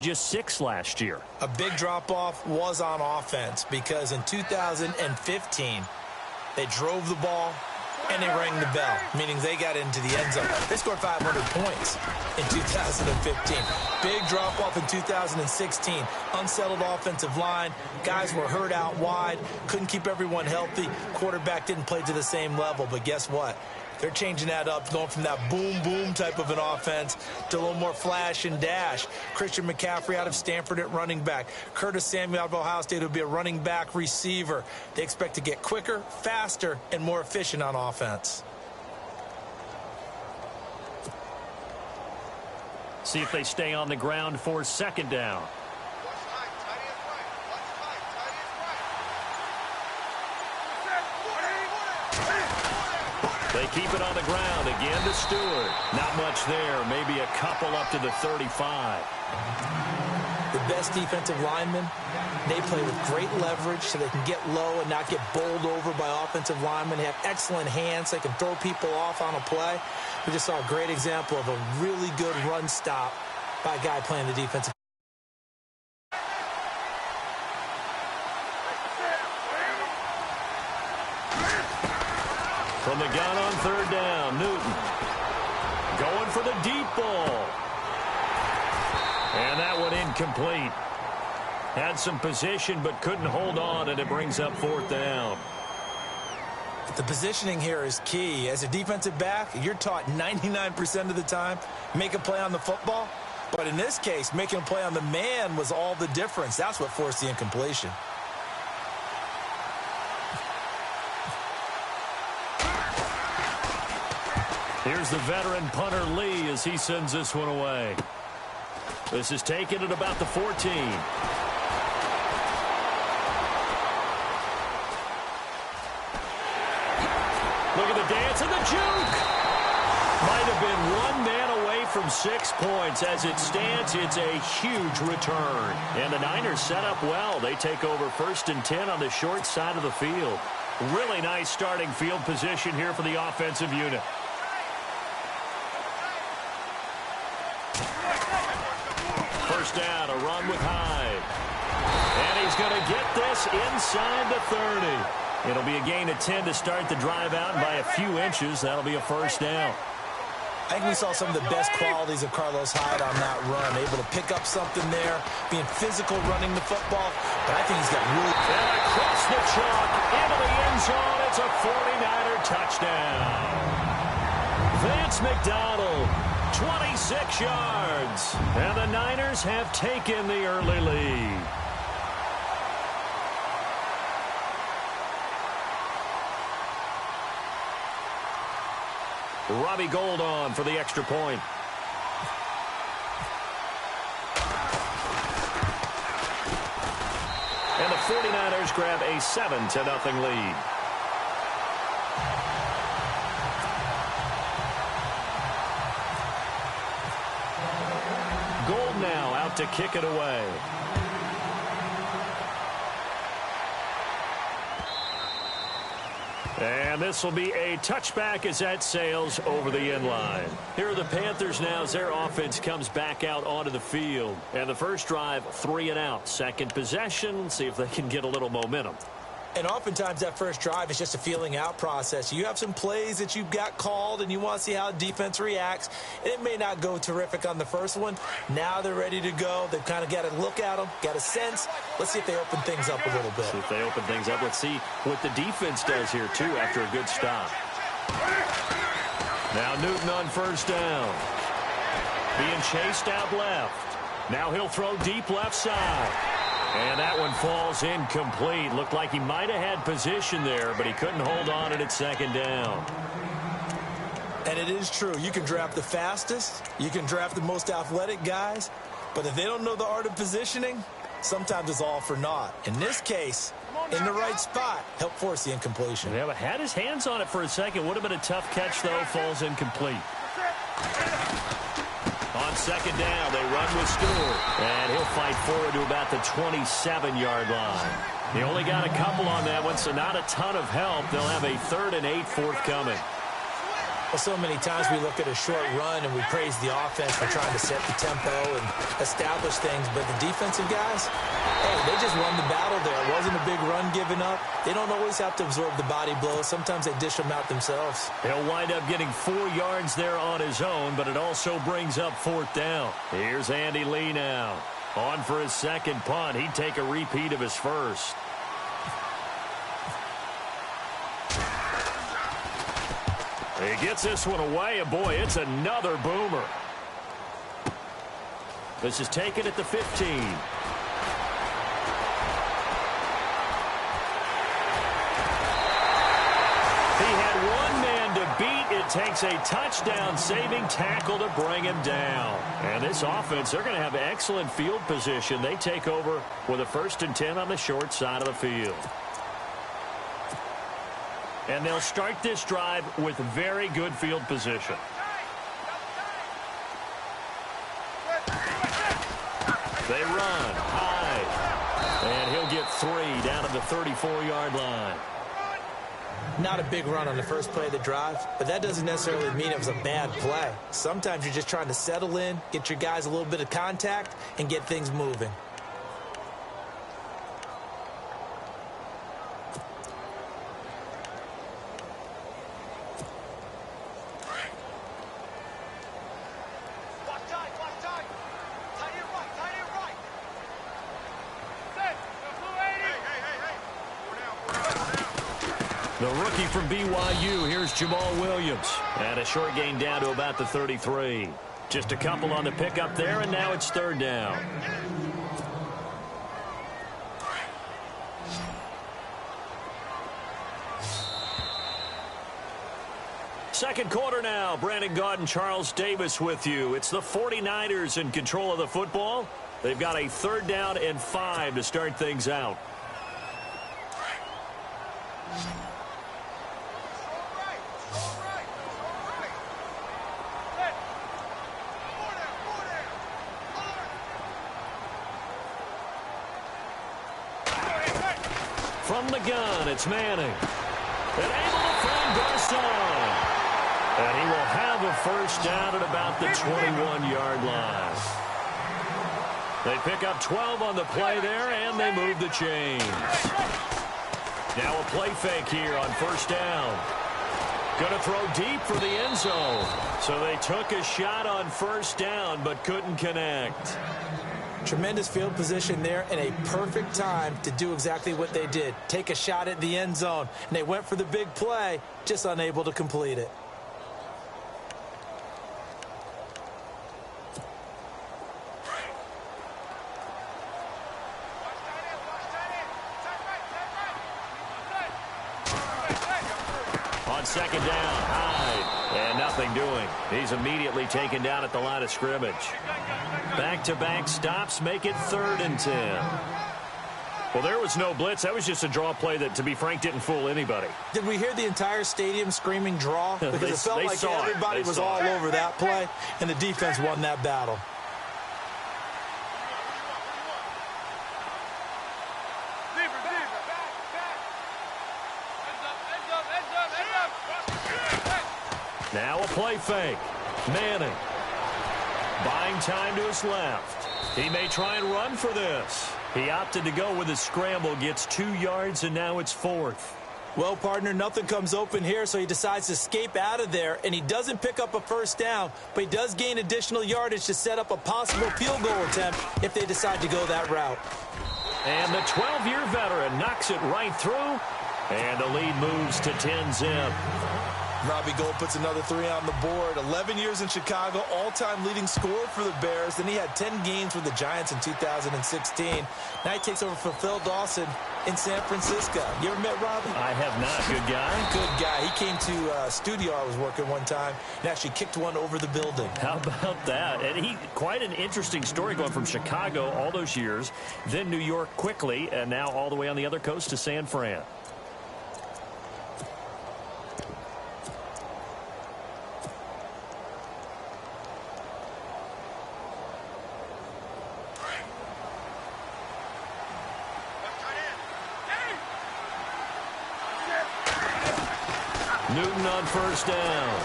just 6 last year. A big drop-off was on offense because in 2015, they drove the ball and they rang the bell, meaning they got into the end zone. They scored 500 points in 2015. Big drop-off in 2016. Unsettled offensive line. Guys were hurt out wide. Couldn't keep everyone healthy. Quarterback didn't play to the same level, but guess what? They're changing that up, going from that boom-boom type of an offense to a little more flash and dash. Christian McCaffrey out of Stanford at running back. Curtis Samuel out of Ohio State will be a running back receiver. They expect to get quicker, faster, and more efficient on offense. See if they stay on the ground for 2nd down. They keep it on the ground again to Stewart. Not much there. Maybe a couple up to the 35. The best defensive linemen, they play with great leverage so they can get low and not get bowled over by offensive linemen. They have excellent hands. They can throw people off on a play. We just saw a great example of a really good run stop by a guy playing the defensive. From the gun on 3rd down, Newton going for the deep ball. And that one incomplete. Had some position but couldn't hold on, and it brings up 4th down. The positioning here is key. As a defensive back, you're taught 99% of the time, make a play on the football. But in this case, making a play on the man was all the difference. That's what forced the incompletion. Here's the veteran punter Lee as he sends this one away. This is taken at about the 14. Look at the dance and the juke. Might have been one man away from 6 points. As it stands, it's a huge return. And the Niners set up well. They take over 1st and 10 on the short side of the field. Really nice starting field position here for the offensive unit. First down, a run with Hyde. And he's going to get this inside the 30. It'll be a gain of 10 to start the drive out, and by a few inches, that'll be a 1st down. I think we saw some of the best qualities of Carlos Hyde on that run. Able to pick up something there, being physical running the football. But I think he's got really... And across the chalk, into the end zone, it's a 49er touchdown. Vance McDonald, 26 yards. And the Niners have taken the early lead. Robbie Gould on for the extra point. And the 49ers grab a 7-0 lead. Gould now out to kick it away. And this will be a touchback as that sails over the end line. Here are the Panthers now as their offense comes back out onto the field. And the first drive, 3 and out. Second possession, see if they can get a little momentum. And oftentimes that first drive is just a feeling out process. You have some plays that you've got called and you want to see how defense reacts. And it may not go terrific on the first one. Now they're ready to go. They've kind of got to look at them, got a sense. Let's see if they open things up a little bit. See if they open things up. Let's see what the defense does here, too, after a good stop. Now Newton on first down. Being chased out left. Now he'll throw deep left side. And that one falls incomplete. Looked like he might have had position there, but he couldn't hold on it at second down. And it is true. You can draft the fastest. You can draft the most athletic guys. But if they don't know the art of positioning, sometimes it's all for naught. In this case, in the right spot, help force the incompletion. Yeah, but had his hands on it for a second. Would have been a tough catch, though. Falls incomplete. On second down, they run with Stewart. And he'll fight forward to about the 27-yard line. He only got a couple on that one, so not a ton of help. They'll have a 3rd and 8 forthcoming. Well, so many times we look at a short run and we praise the offense for trying to set the tempo and establish things, but the defensive guys, hey, they just won the battle there. It wasn't a big run given up. They don't always have to absorb the body blows. Sometimes they dish them out themselves. He'll wind up getting 4 yards there on his own, but it also brings up 4th down. Here's Andy Lee now. On for his second punt. He'd take a repeat of his first. He gets this one away, and boy, it's another boomer. This is taken at the 15. He had one man to beat. It takes a touchdown-saving tackle to bring him down. And this offense, they're going to have excellent field position. They take over with a 1st and 10 on the short side of the field. And they'll start this drive with very good field position. They run high. And he'll get 3 down to the 34-yard line. Not a big run on the first play of the drive, but that doesn't necessarily mean it was a bad play. Sometimes you're just trying to settle in, get your guys a little bit of contact, and get things moving. The rookie from BYU, here's Jamal Williams. And a short gain down to about the 33. Just a couple on the pickup there, and now it's 3rd down. Second quarter now. Brandon Gaudin, Charles Davis with you. It's the 49ers in control of the football. They've got a 3rd down and 5 to start things out. From the gun, it's Manning. And able to find Garcon. And he will have a 1st down at about the 21-yard line. They pick up 12 on the play there, and they move the chains. Now a play fake here on 1st down. Going to throw deep for the end zone. So they took a shot on 1st down, but couldn't connect. Tremendous field position there and a perfect time to do exactly what they did. Take a shot at the end zone. And they went for the big play, just unable to complete it. On 2nd down, Hyde, and nothing doing. He's immediately taken down at the line of scrimmage. Back-to-back stops make it 3rd and 10. Well, there was no blitz. That was just a draw play that, to be frank, didn't fool anybody. Did we hear the entire stadium screaming draw? Because it felt like everybody was all over that play, and the defense won that battle. Now a play fake. Manning. Buying time to his left. He may try and run for this. He opted to go with a scramble, gets 2 yards, and now it's 4th. Well, partner, nothing comes open here, so he decides to escape out of there, and he doesn't pick up a 1st down, but he does gain additional yardage to set up a possible field goal attempt if they decide to go that route. And the 12-year veteran knocks it right through, and the lead moves to 10-zip. Robbie Gould puts another 3 on the board. 11 years in Chicago, all-time leading scorer for the Bears. Then he had 10 games with the Giants in 2016. Now he takes over for Phil Dawson in San Francisco. You ever met Robbie? I have not. Good guy? Good guy. He came to a studio I was working one time and actually kicked one over the building. How about that? And quite an interesting story going from Chicago all those years, then New York quickly, and now all the way on the other coast to San Fran. Newton on 1st down.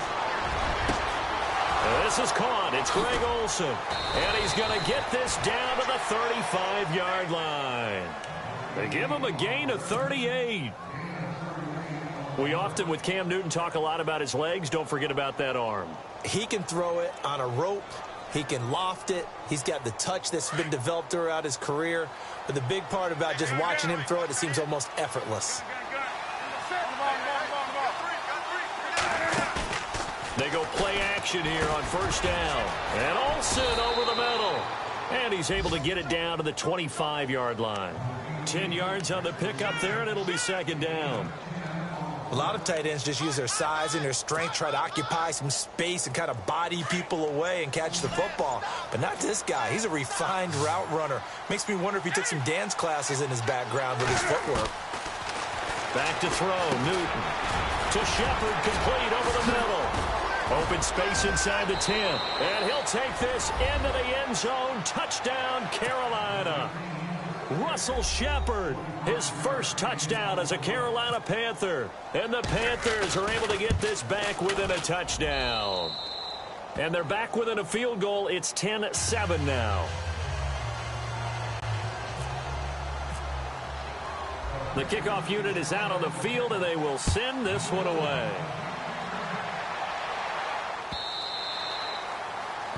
This is caught. It's Greg Olsen. And he's going to get this down to the 35-yard line. They give him a gain of 38. We often, with Cam Newton, talk a lot about his legs. Don't forget about that arm. He can throw it on a rope. He can loft it. He's got the touch that's been developed throughout his career. But the big part about just watching him throw it, it seems almost effortless. They go play action here on first down. And Olsen over the middle. And he's able to get it down to the 25-yard line. 10 yards on the pickup there, and it'll be second down. A lot of tight ends just use their size and their strength, try to occupy some space and kind of body people away and catch the football. But not this guy. He's a refined route runner. Makes me wonder if he took some dance classes in his background with his footwork. Back to throw, Newton. To Shepard, complete over the middle. Open space inside the 10. And he'll take this into the end zone. Touchdown, Carolina. Russell Shepard, his first touchdown as a Carolina Panther. And the Panthers are able to get this back within a touchdown. And they're back within a field goal. It's 10-7 now. The kickoff unit is out on the field, and they will send this one away.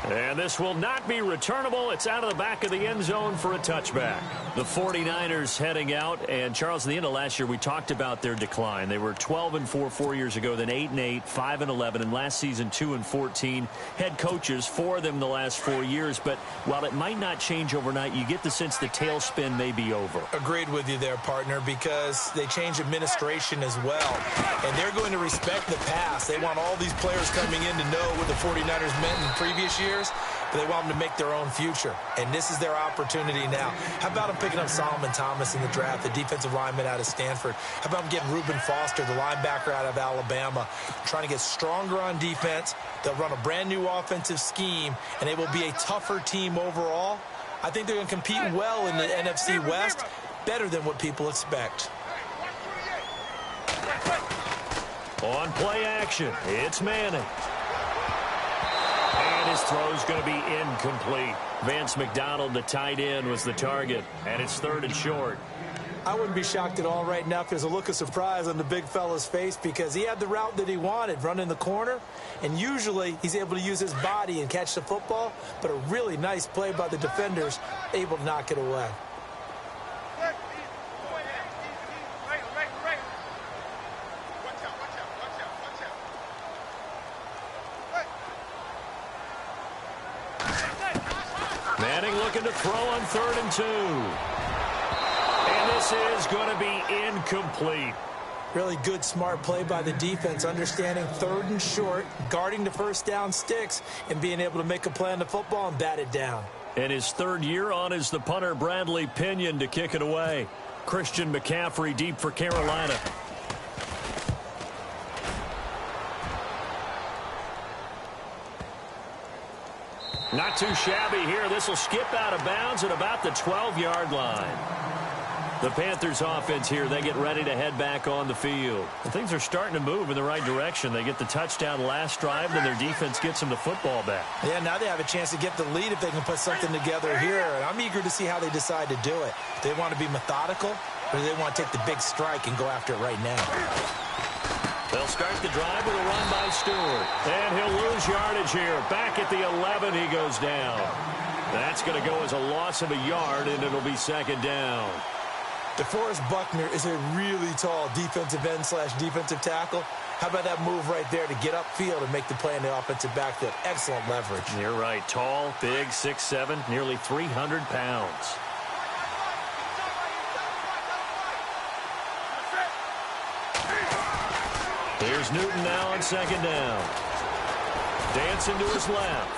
And this will not be returnable. It's out of the back of the end zone for a touchback. The 49ers heading out. And, Charles, at the end of last year, we talked about their decline. They were 12-4 4 years ago, then 8-8, 5-11, and last season 2-14. Head coaches, 4 of them the last 4 years. But while it might not change overnight, you get the sense the tailspin may be over. Agreed with you there, partner, because they changed administration as well. And they're going to respect the pass. They want all these players coming in to know what the 49ers meant in previous years. But they want them to make their own future. And this is their opportunity now. How about them picking up Solomon Thomas in the draft, the defensive lineman out of Stanford? How about them getting Reuben Foster, the linebacker out of Alabama, trying to get stronger on defense? They'll run a brand-new offensive scheme, and they will be a tougher team overall. I think they're going to compete well in the NFC West, better than what people expect. On play action, it's Manning. And his throw's going to be incomplete. Vance McDonald, the tight end, was the target. And it's 3rd and short. I wouldn't be shocked at all right now if there's a look of surprise on the big fella's face because he had the route that he wanted, running the corner. And usually he's able to use his body and catch the football. But a really nice play by the defenders, able to knock it away. Manning looking to throw on 3rd and 2. And this is going to be incomplete. Really good, smart play by the defense, understanding 3rd and short, guarding the first down sticks, and being able to make a play on the football and bat it down. And his 3rd year on is the punter Bradley Pinion to kick it away. Christian McCaffrey deep for Carolina. Not too shabby here. This will skip out of bounds at about the 12-yard line. The Panthers offense here, they get ready to head back on the field. And things are starting to move in the right direction. They get the touchdown last drive, then their defense gets them the football back. Yeah, now they have a chance to get the lead if they can put something together here. And I'm eager to see how they decide to do it. Do they want to be methodical, or do they want to take the big strike and go after it right now? They'll start the drive with a run by Stewart. And he'll lose yardage here. Back at the 11, he goes down. That's going to go as a loss of a yard, and it'll be second down. DeForest Buckner is a really tall defensive end / defensive tackle. How about that move right there to get upfield and make the play in the offensive backfield? Excellent leverage. You're right. Tall, big, 6'7", nearly 300 pounds. Here's Newton now on second down. Dancing to his left.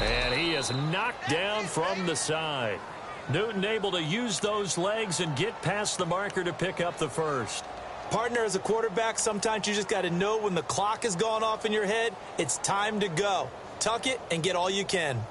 And he is knocked down from the side. Newton able to use those legs and get past the marker to pick up the first. Partner, as a quarterback, sometimes you just got to know when the clock has gone off in your head, it's time to go. Tuck it and get all you can.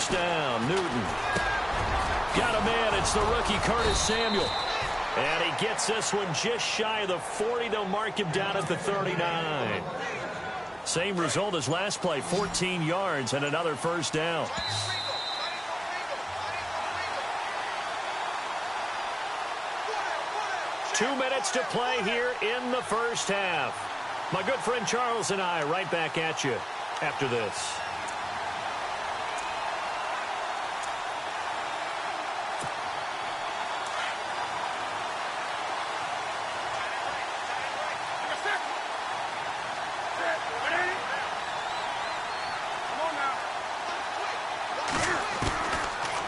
first down. Newton. Got a man. It's the rookie Curtis Samuel. And he gets this one just shy of the 40. They'll mark him down at the 39. Same result as last play, 14 yards and another first down. Two minutes to play here in the first half. My good friend Charles and I right back at you after this.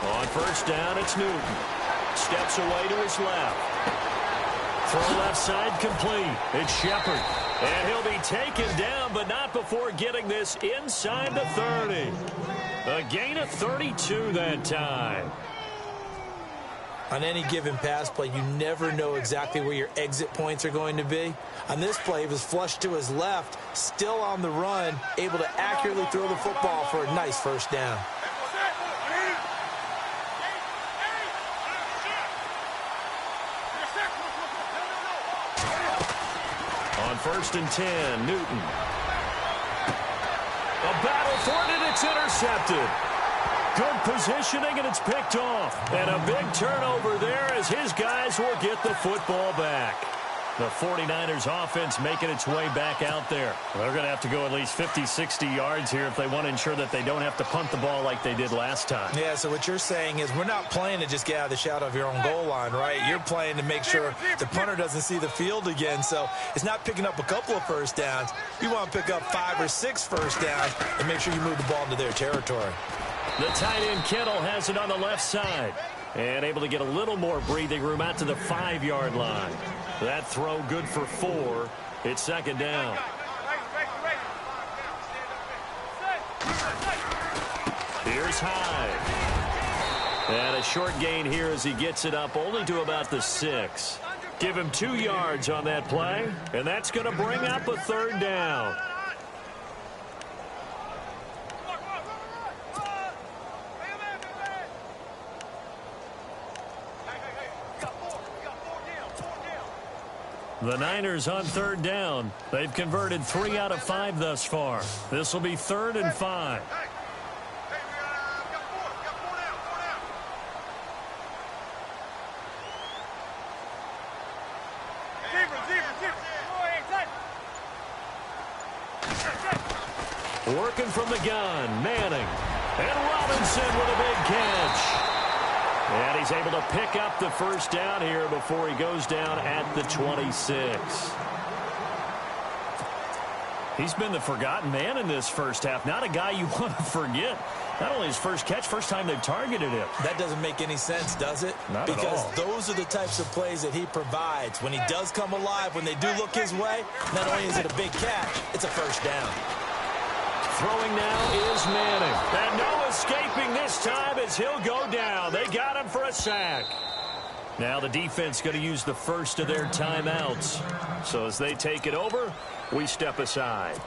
On first down, it's Newton. Steps away to his left. Throw left side complete. It's Shepard. And he'll be taken down, but not before getting this inside the 30. A gain of 32 that time. On any given pass play, you never know exactly where your exit points are going to be. On this play, he was flushed to his left, still on the run, able to accurately throw the football for a nice first down. On first and 10, Newton. A battle for it, and it's intercepted. Good positioning, and it's picked off. And a big turnover there as his guys will get the football back. The 49ers offense making its way back out there. They're going to have to go at least 50, 60 yards here if they want to ensure that they don't have to punt the ball like they did last time. Yeah, so what you're saying is we're not playing to just get out of the shadow of your own goal line, right? You're playing to make sure the punter doesn't see the field again. So it's not picking up a couple of first downs. You want to pick up 5 or 6 first downs and make sure you move the ball into their territory. The tight end Kittle has it on the left side. And able to get a little more breathing room out to the 5-yard line. That throw good for 4. It's second down. Here's Hyde. And a short gain here as he gets it up only to about the 6. Give him 2 yards on that play. And that's going to bring up a third down. The Niners on third down. They've converted 3 out of 5 thus far. This will be 3rd and 5. Working from the gun, Manning. And Robinson with a big catch. And he's able to pick up the first down here before he goes down at the 26. He's been the forgotten man in this first half. Not a guy you want to forget. Not only his first catch, first time they've targeted him. That doesn't make any sense, does it? Not at all. Because those are the types of plays that he provides. When he does come alive, when they do look his way, not only is it a big catch, it's a first down. Throwing now is Manning. And no escaping this time as he'll go down. They got him for a sack. Now the defense going to use the first of their timeouts. So as they take it over, we step aside.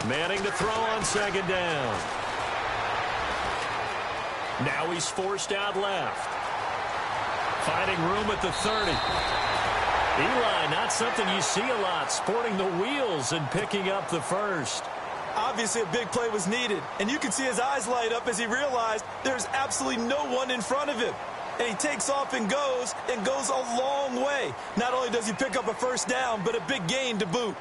Manning to throw on second down. Now he's forced out left. Finding room at the 30. Eli, not something you see a lot, sporting the wheels and picking up the first. Obviously, a big play was needed, and you can see his eyes light up as he realized there's absolutely no one in front of him. And he takes off and goes a long way. Not only does he pick up a first down, but a big gain to boot.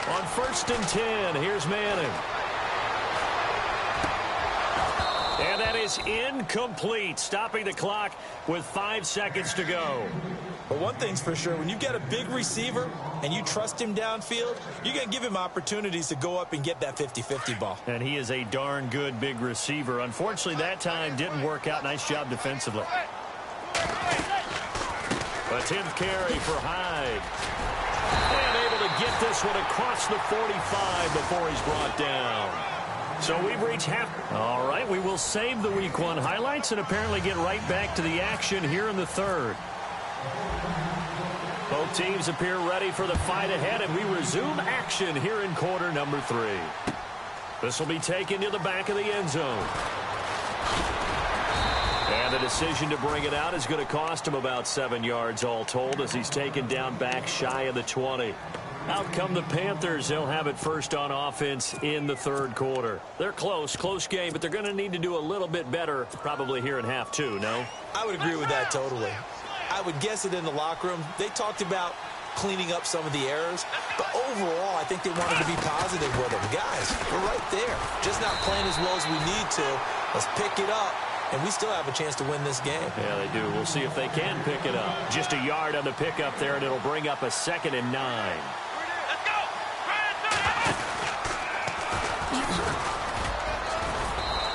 On first and 10, here's Manning. And that is incomplete, stopping the clock with 5 seconds to go. But one thing's for sure, when you get a big receiver and you trust him downfield, you're going to give him opportunities to go up and get that 50-50 ball. And he is a darn good big receiver. Unfortunately, that time didn't work out. Nice job defensively. A 10th carry for Hyde. And able to get this one across the 45 before he's brought down. So we've reached half. All right, we will save the Week 1 highlights and apparently get right back to the action here in the third. Both teams appear ready for the fight ahead, and we resume action here in quarter number 3. This will be taken to the back of the end zone. And the decision to bring it out is going to cost him about 7 yards all told as he's taken down back shy of the 20. Out come the Panthers. They'll have it first on offense in the third quarter. They're close game, but they're going to need to do a little bit better probably here in half 2, no? I would agree with that totally. I would guess it in the locker room. They talked about cleaning up some of the errors, but overall, I think they wanted to be positive with them. Guys, we're right there. Just not playing as well as we need to. Let's pick it up, and we still have a chance to win this game. Yeah, they do. We'll see if they can pick it up. Just a yard on the pickup there, and it'll bring up a 2nd and 9.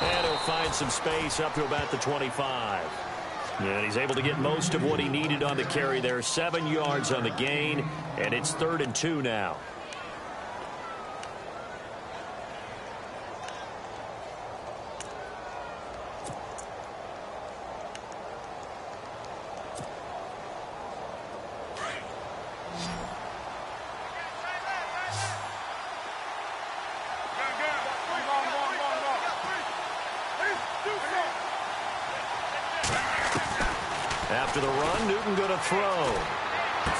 And he'll find some space up to about the 25. And he's able to get most of what he needed on the carry there. 7 yards on the gain, and it's 3rd and 2 now. After the run, Newton going to throw.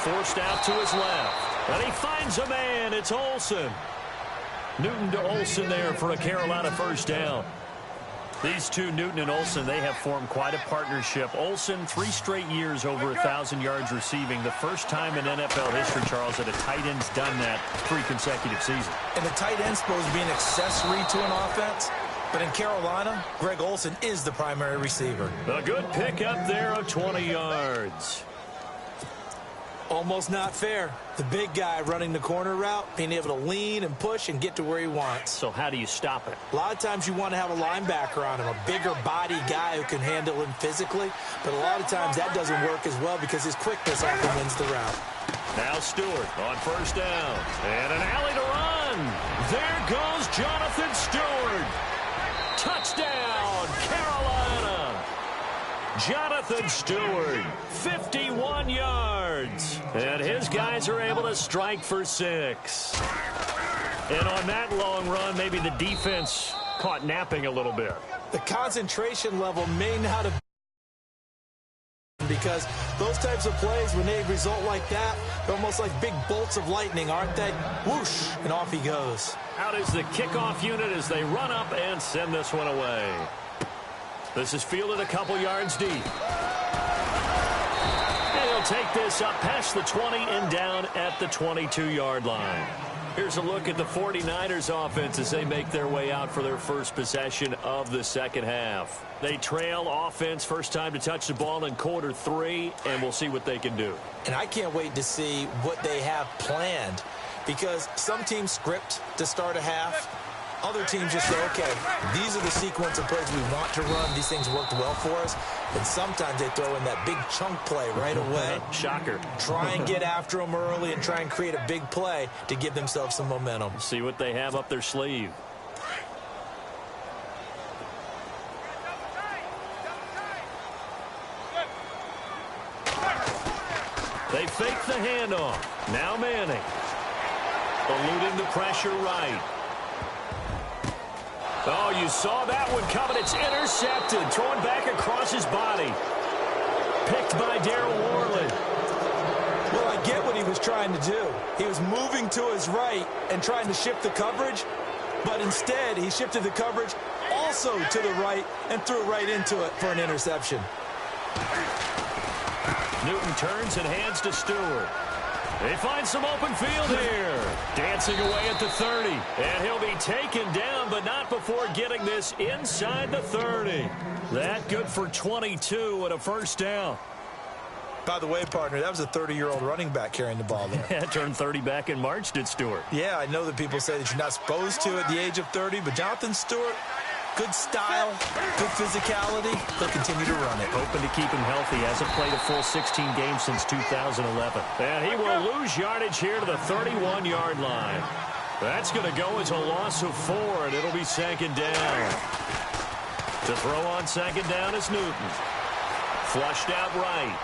Forced out to his left. And he finds a man. It's Olsen. Newton to Olsen there for a Carolina first down. These two, Newton and Olsen, they have formed quite a partnership. Olsen, 3 straight years over 1,000 yards receiving. The first time in NFL history, Charles, that a tight end's done that 3 consecutive seasons. And the tight end's supposed to be an accessory to an offense. But in Carolina, Greg Olsen is the primary receiver. A good pickup there of 20 yards. Almost not fair. The big guy running the corner route, being able to lean and push and get to where he wants. So how do you stop it? A lot of times you want to have a linebacker on him, a bigger body guy who can handle him physically. But a lot of times that doesn't work as well because his quickness often wins the route. Now Stewart on first down. And an alley to run. There goes Jonathan Stewart. Touchdown, Carolina. Jonathan Stewart, 51 yards. And his guys are able to strike for 6. And on that long run, maybe the defense caught napping a little bit. The concentration level may not have been because those types of plays, when they result like that, they're almost like big bolts of lightning, aren't they? Whoosh, and off he goes. Out is the kickoff unit as they run up and send this one away. This is fielded a couple yards deep. And he'll take this up past the 20 and down at the 22-yard line. Here's a look at the 49ers offense as they make their way out for their first possession of the second half. They trail offense first time to touch the ball in quarter 3, and we'll see what they can do. And I can't wait to see what they have planned because some teams script to start a half. Other teams just say, okay, these are the sequence of plays we want to run. These things worked well for us. And sometimes they throw in that big chunk play right away. Shocker. Try and get after them early and try and create a big play to give themselves some momentum. See what they have up their sleeve. They fake the handoff. Now Manning. Eluding the pressure right. Oh, you saw that one coming. It's intercepted. Throwing back across his body. Picked by Darryl Worley. Well, I get what he was trying to do. He was moving to his right and trying to shift the coverage, but instead he shifted the coverage also to the right and threw right into it for an interception. Newton turns and hands to Stewart. He finds some open field here. Dancing away at the 30. And he'll be taken down, but not before getting this inside the 30. That good for 22 and a first down. By the way, partner, that was a 30-year-old running back carrying the ball there. Yeah, turned 30 back in March, did Stewart. Yeah, I know that people say that you're not supposed to at the age of 30, but Jonathan Stewart, good style, good physicality. He'll continue to run it. Hoping to keep him healthy. Hasn't played a full 16 games since 2011. And he will lose yardage here to the 31-yard line. That's going to go as a loss of 4, and it'll be second down. To throw on second down is Newton. Flushed out right.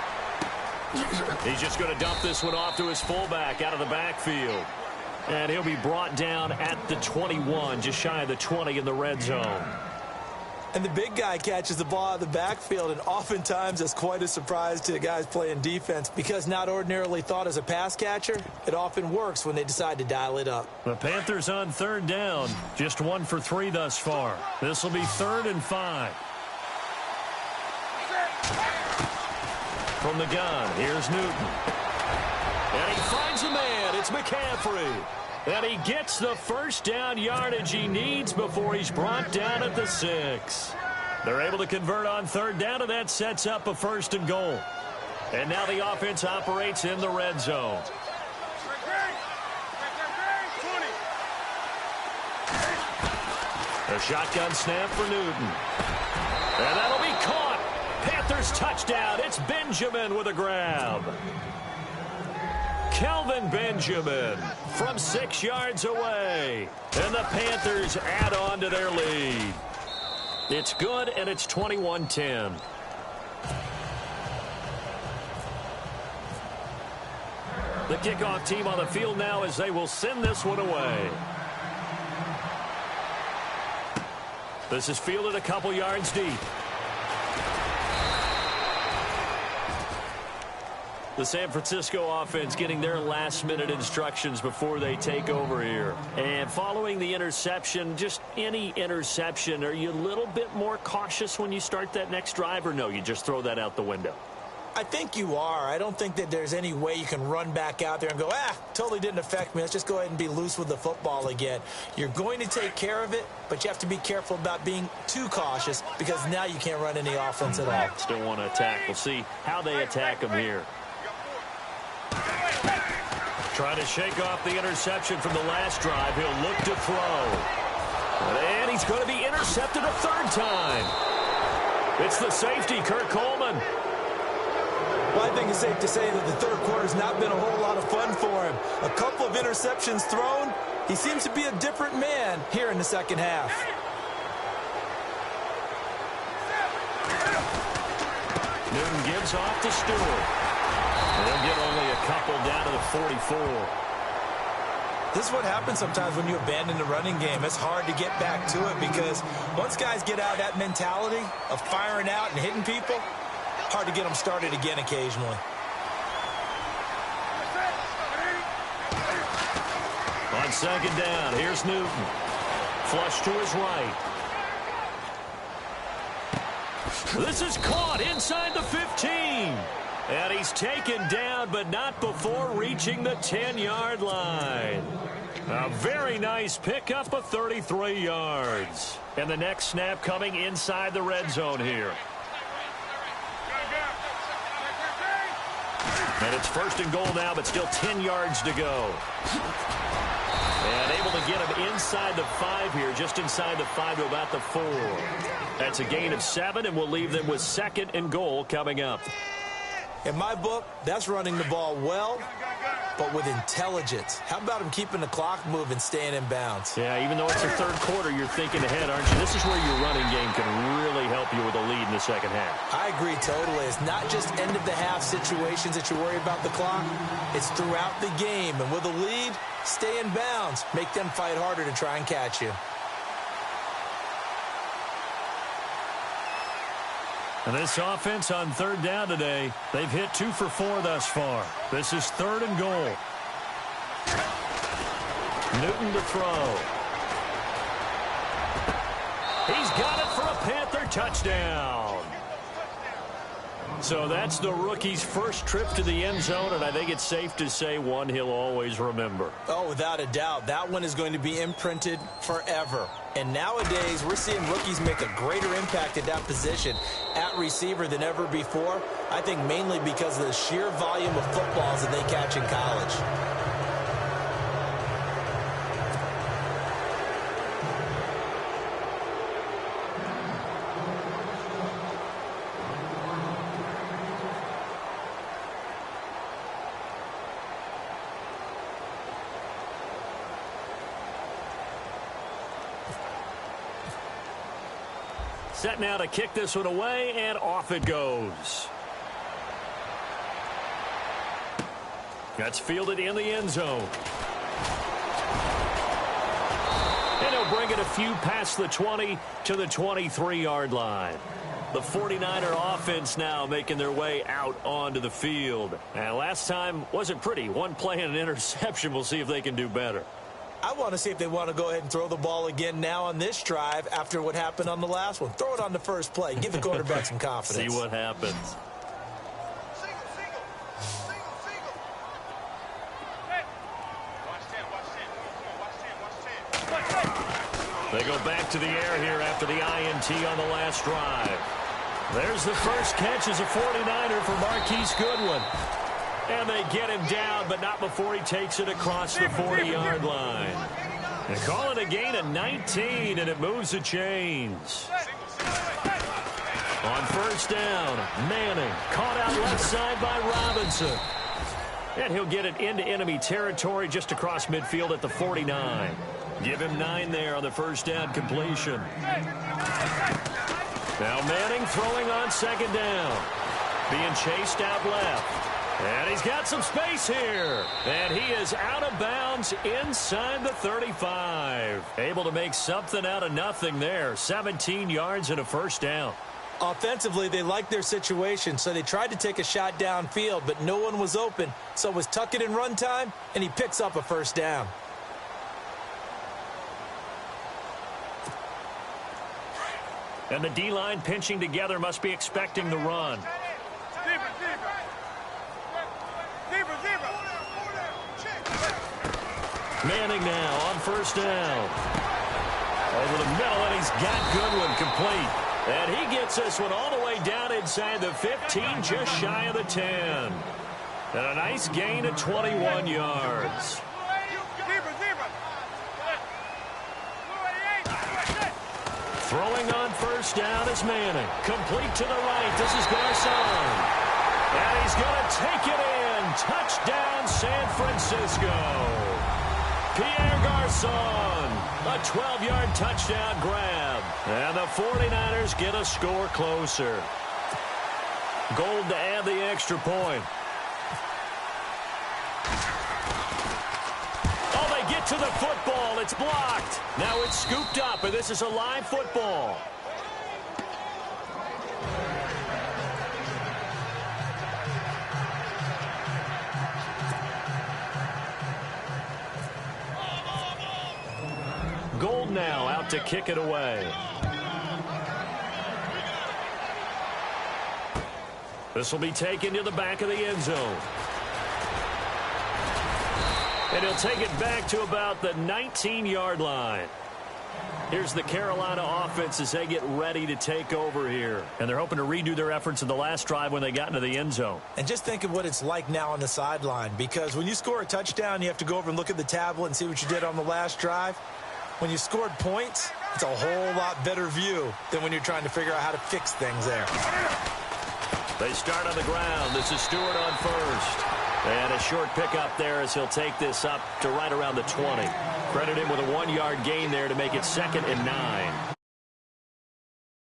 He's just going to dump this one off to his fullback out of the backfield. And he'll be brought down at the 21, just shy of the 20 in the red zone. And the big guy catches the ball out of the backfield, and oftentimes that's quite a surprise to the guys playing defense because not ordinarily thought as a pass catcher, it often works when they decide to dial it up. The Panthers on third down, just 1 for 3 thus far. This will be 3rd and 5. From the gun, here's Newton. And he finds a man. It's McCaffrey. And he gets the first down yardage he needs before he's brought down at the 6. They're able to convert on third down, and that sets up a 1st and goal. And now the offense operates in the red zone. A shotgun snap for Newton. And that'll be caught. Panthers touchdown. It's Benjamin with a grab. Kelvin Benjamin from 6 yards away. And the Panthers add on to their lead. It's good, and it's 21-10. The kickoff team on the field now as they will send this one away. This is fielded a couple yards deep. The San Francisco offense getting their last-minute instructions before they take over here. And following the interception, just any interception, are you a little bit more cautious when you start that next drive, or no, you just throw that out the window? I think you are. I don't think that there's any way you can run back out there and go, totally didn't affect me. Let's just go ahead and be loose with the football again. You're going to take care of it, but you have to be careful about being too cautious because now you can't run any offense at all. Still want to attack. We'll see how they attack them here. Trying to shake off the interception from the last drive. He'll look to throw. And he's going to be intercepted a 3rd time. It's the safety, Kurt Coleman. Well, I think it's safe to say that the third quarter's not been a whole lot of fun for him. A couple of interceptions thrown. He seems to be a different man here in the second half. Newton gives off to Stewart. They'll get only a couple down to the 44. This is what happens sometimes when you abandon the running game. It's hard to get back to it because once guys get out of that mentality of firing out and hitting people, hard to get them started again occasionally. On second down, here's Newton. Flush to his right. This is caught inside the 15. And he's taken down, but not before reaching the 10-yard line. A very nice pickup of 33 yards. And the next snap coming inside the red zone here. And it's 1st and goal now, but still 10 yards to go. And able to get him inside the 5 here, just inside the 5 to about the 4. That's a gain of 7, and we'll leave them with 2nd and goal coming up. In my book, that's running the ball well, but with intelligence. How about him keeping the clock moving, staying in bounds? Yeah, even though it's the 3rd quarter, you're thinking ahead, aren't you? This is where your running game can really help you with a lead in the second half. I agree totally. It's not just end-of-the-half situations that you worry about the clock. It's throughout the game. And with a lead, stay in bounds. Make them fight harder to try and catch you. And this offense on third down today, they've hit 2 for 4 thus far. This is 3rd and goal. Newton to throw. He's got it for a Panther touchdown. So that's the rookie's first trip to the end zone, and I think it's safe to say one he'll always remember. Oh, without a doubt. That one is going to be imprinted forever. And nowadays, we're seeing rookies make a greater impact at that position at receiver than ever before. I think mainly because of the sheer volume of footballs that they catch in college. Set now to kick this one away, and off it goes. That's fielded in the end zone. And he'll bring it a few past the 20 to the 23-yard line. The 49er offense now making their way out onto the field. And last time wasn't pretty. One play and an interception. We'll see if they can do better. I want to see if they want to go ahead and throw the ball again now on this drive after what happened on the last one. Throw it on the first play. Give the quarterback some confidence. See what happens. They go back to the air here after the INT on the last drive. There's the first catch as a 49er for Marquise Goodwin. And they get him down, but not before he takes it across the 40-yard line. They call it a gain of 19, and it moves the chains. On first down, Manning caught out left side by Robinson. And he'll get it into enemy territory just across midfield at the 49. Give him 9 there on the first down completion. Now Manning throwing on second down. Being chased out left. And he's got some space here. And he is out of bounds inside the 35. Able to make something out of nothing there. 17 yards and a first down. Offensively, they liked their situation, so they tried to take a shot downfield, but no one was open. So it was tuck it in run time, and he picks up a first down. And the D-line pinching together must be expecting the run. Manning now on first down. Over the middle, and he's got Goodwin complete. And he gets this one all the way down inside the 15, just shy of the 10. And a nice gain of 21 yards. Throwing on first down is Manning. Complete to the right. This is Garcon. And he's going to take it in. Touchdown, San Francisco. Pierre Garcon, a 12-yard touchdown grab. And the 49ers get a score closer. Gold to add the extra point. Oh, they get to the football. It's blocked. Now it's scooped up, and this is a live football. Gold now out to kick it away. This will be taken to the back of the end zone. And he'll take it back to about the 19-yard line. Here's the Carolina offense as they get ready to take over here. And they're hoping to redo their efforts in the last drive when they got into the end zone. And just think of what it's like now on the sideline, because when you score a touchdown, you have to go over and look at the tablet and see what you did on the last drive. When you scored points, it's a whole lot better view than when you're trying to figure out how to fix things there. They start on the ground. This is Stewart on first. And a short pickup there as he'll take this up to right around the 20. Credit him with a 1-yard gain there to make it 2nd and 9. I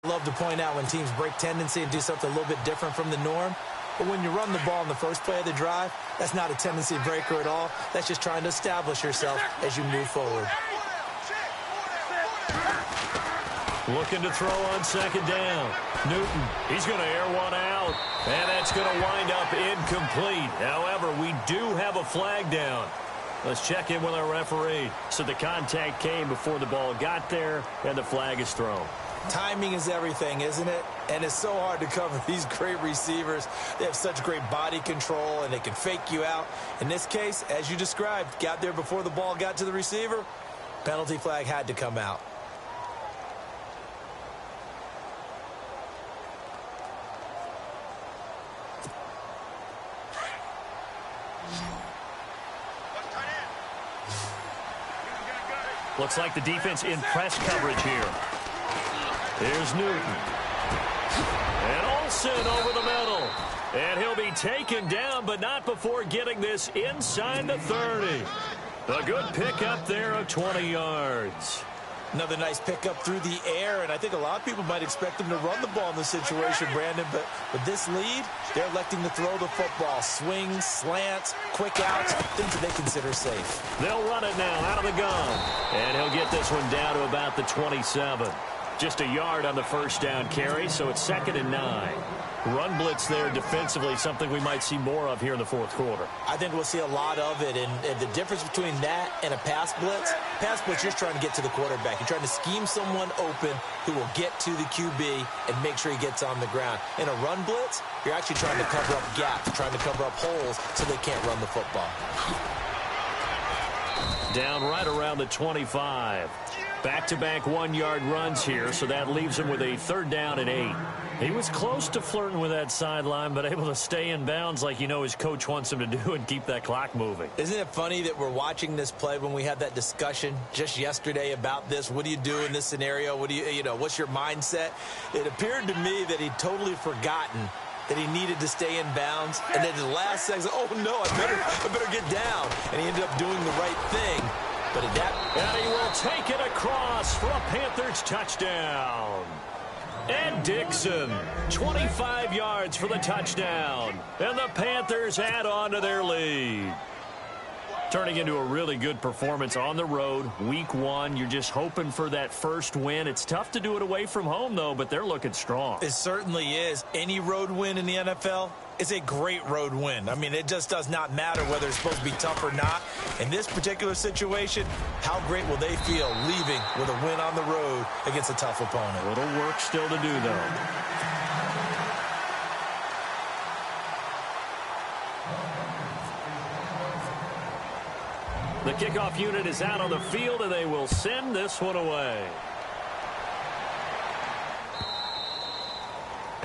love to point out when teams break tendency and do something a little bit different from the norm. But when you run the ball in the first play of the drive, that's not a tendency breaker at all. That's just trying to establish yourself as you move forward. Looking to throw on second down. Newton, he's going to air one out. And that's going to wind up incomplete. However, we do have a flag down. Let's check in with our referee. So the contact came before the ball got there, and the flag is thrown. Timing is everything, isn't it? And it's so hard to cover these great receivers. They have such great body control, and they can fake you out. In this case, as you described, got there before the ball got to the receiver. Penalty flag had to come out. Looks like the defense in press coverage here. Here's Newton. And Olsen over the middle. And he'll be taken down, but not before getting this inside the 30. A good pickup there of 20 yards. Another nice pickup through the air, and I think a lot of people might expect them to run the ball in this situation, Brandon, but with this lead, they're electing to throw the football. Swings, slants, quick outs, things that they consider safe. They'll run it now out of the gun, and he'll get this one down to about the 27. Just a yard on the first down carry, so it's 2nd and 9. Run blitz there defensively, something we might see more of here in the fourth quarter. I think we'll see a lot of it, and the difference between that and a pass blitz, you're just trying to get to the quarterback. You're trying to scheme someone open who will get to the QB and make sure he gets on the ground. In a run blitz, you're actually trying to cover up gaps, trying to cover up holes so they can't run the football. Down right around the 25. Back-to-back 1-yard runs here, so that leaves him with a 3rd down and 8. He was close to flirting with that sideline, but able to stay in bounds like his coach wants him to do and keep that clock moving. Isn't it funny that we're watching this play when we had that discussion just yesterday about this? What do you do in this scenario? What do what's your mindset? It appeared to me that he'd totally forgotten that he needed to stay in bounds, and then the last second, oh no, I better get down. And he ended up doing the right thing. But and he will take it across for a Panthers touchdown. Ed Dixon, 25 yards for the touchdown. And the Panthers add on to their lead. Turning into a really good performance on the road. Week 1, you're just hoping for that first win. It's tough to do it away from home, though, but they're looking strong. It certainly is. Any road win in the NFL is a great road win. I mean, it just does not matter whether it's supposed to be tough or not. In this particular situation, how great will they feel leaving with a win on the road against a tough opponent? A little work still to do, though. The kickoff unit is out on the field, and they will send this one away.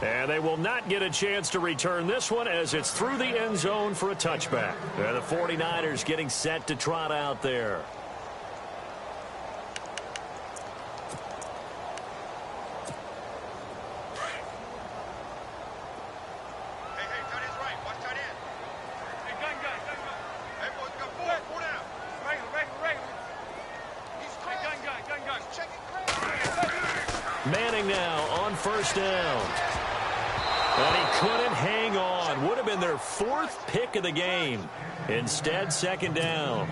And they will not get a chance to return this one as it's through the end zone for a touchback. And the 49ers getting set to trot out there. Manning now on first down. And he couldn't hang on. Would have been their 4th pick of the game. Instead, 2nd down.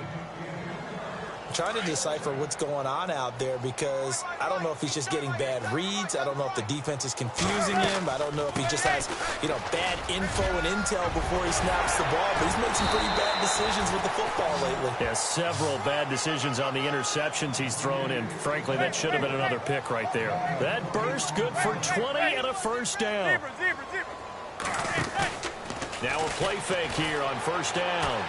Trying to decipher what's going on out there because I don't know if he's just getting bad reads. I don't know if the defense is confusing him. I don't know if he just has, bad info and intel before he snaps the ball. But he's made some pretty bad decisions with the football lately. Yeah, several bad decisions on the interceptions he's thrown in. Frankly, that should have been another pick right there. That burst good for 20 and a first down. Now a play fake here on first down.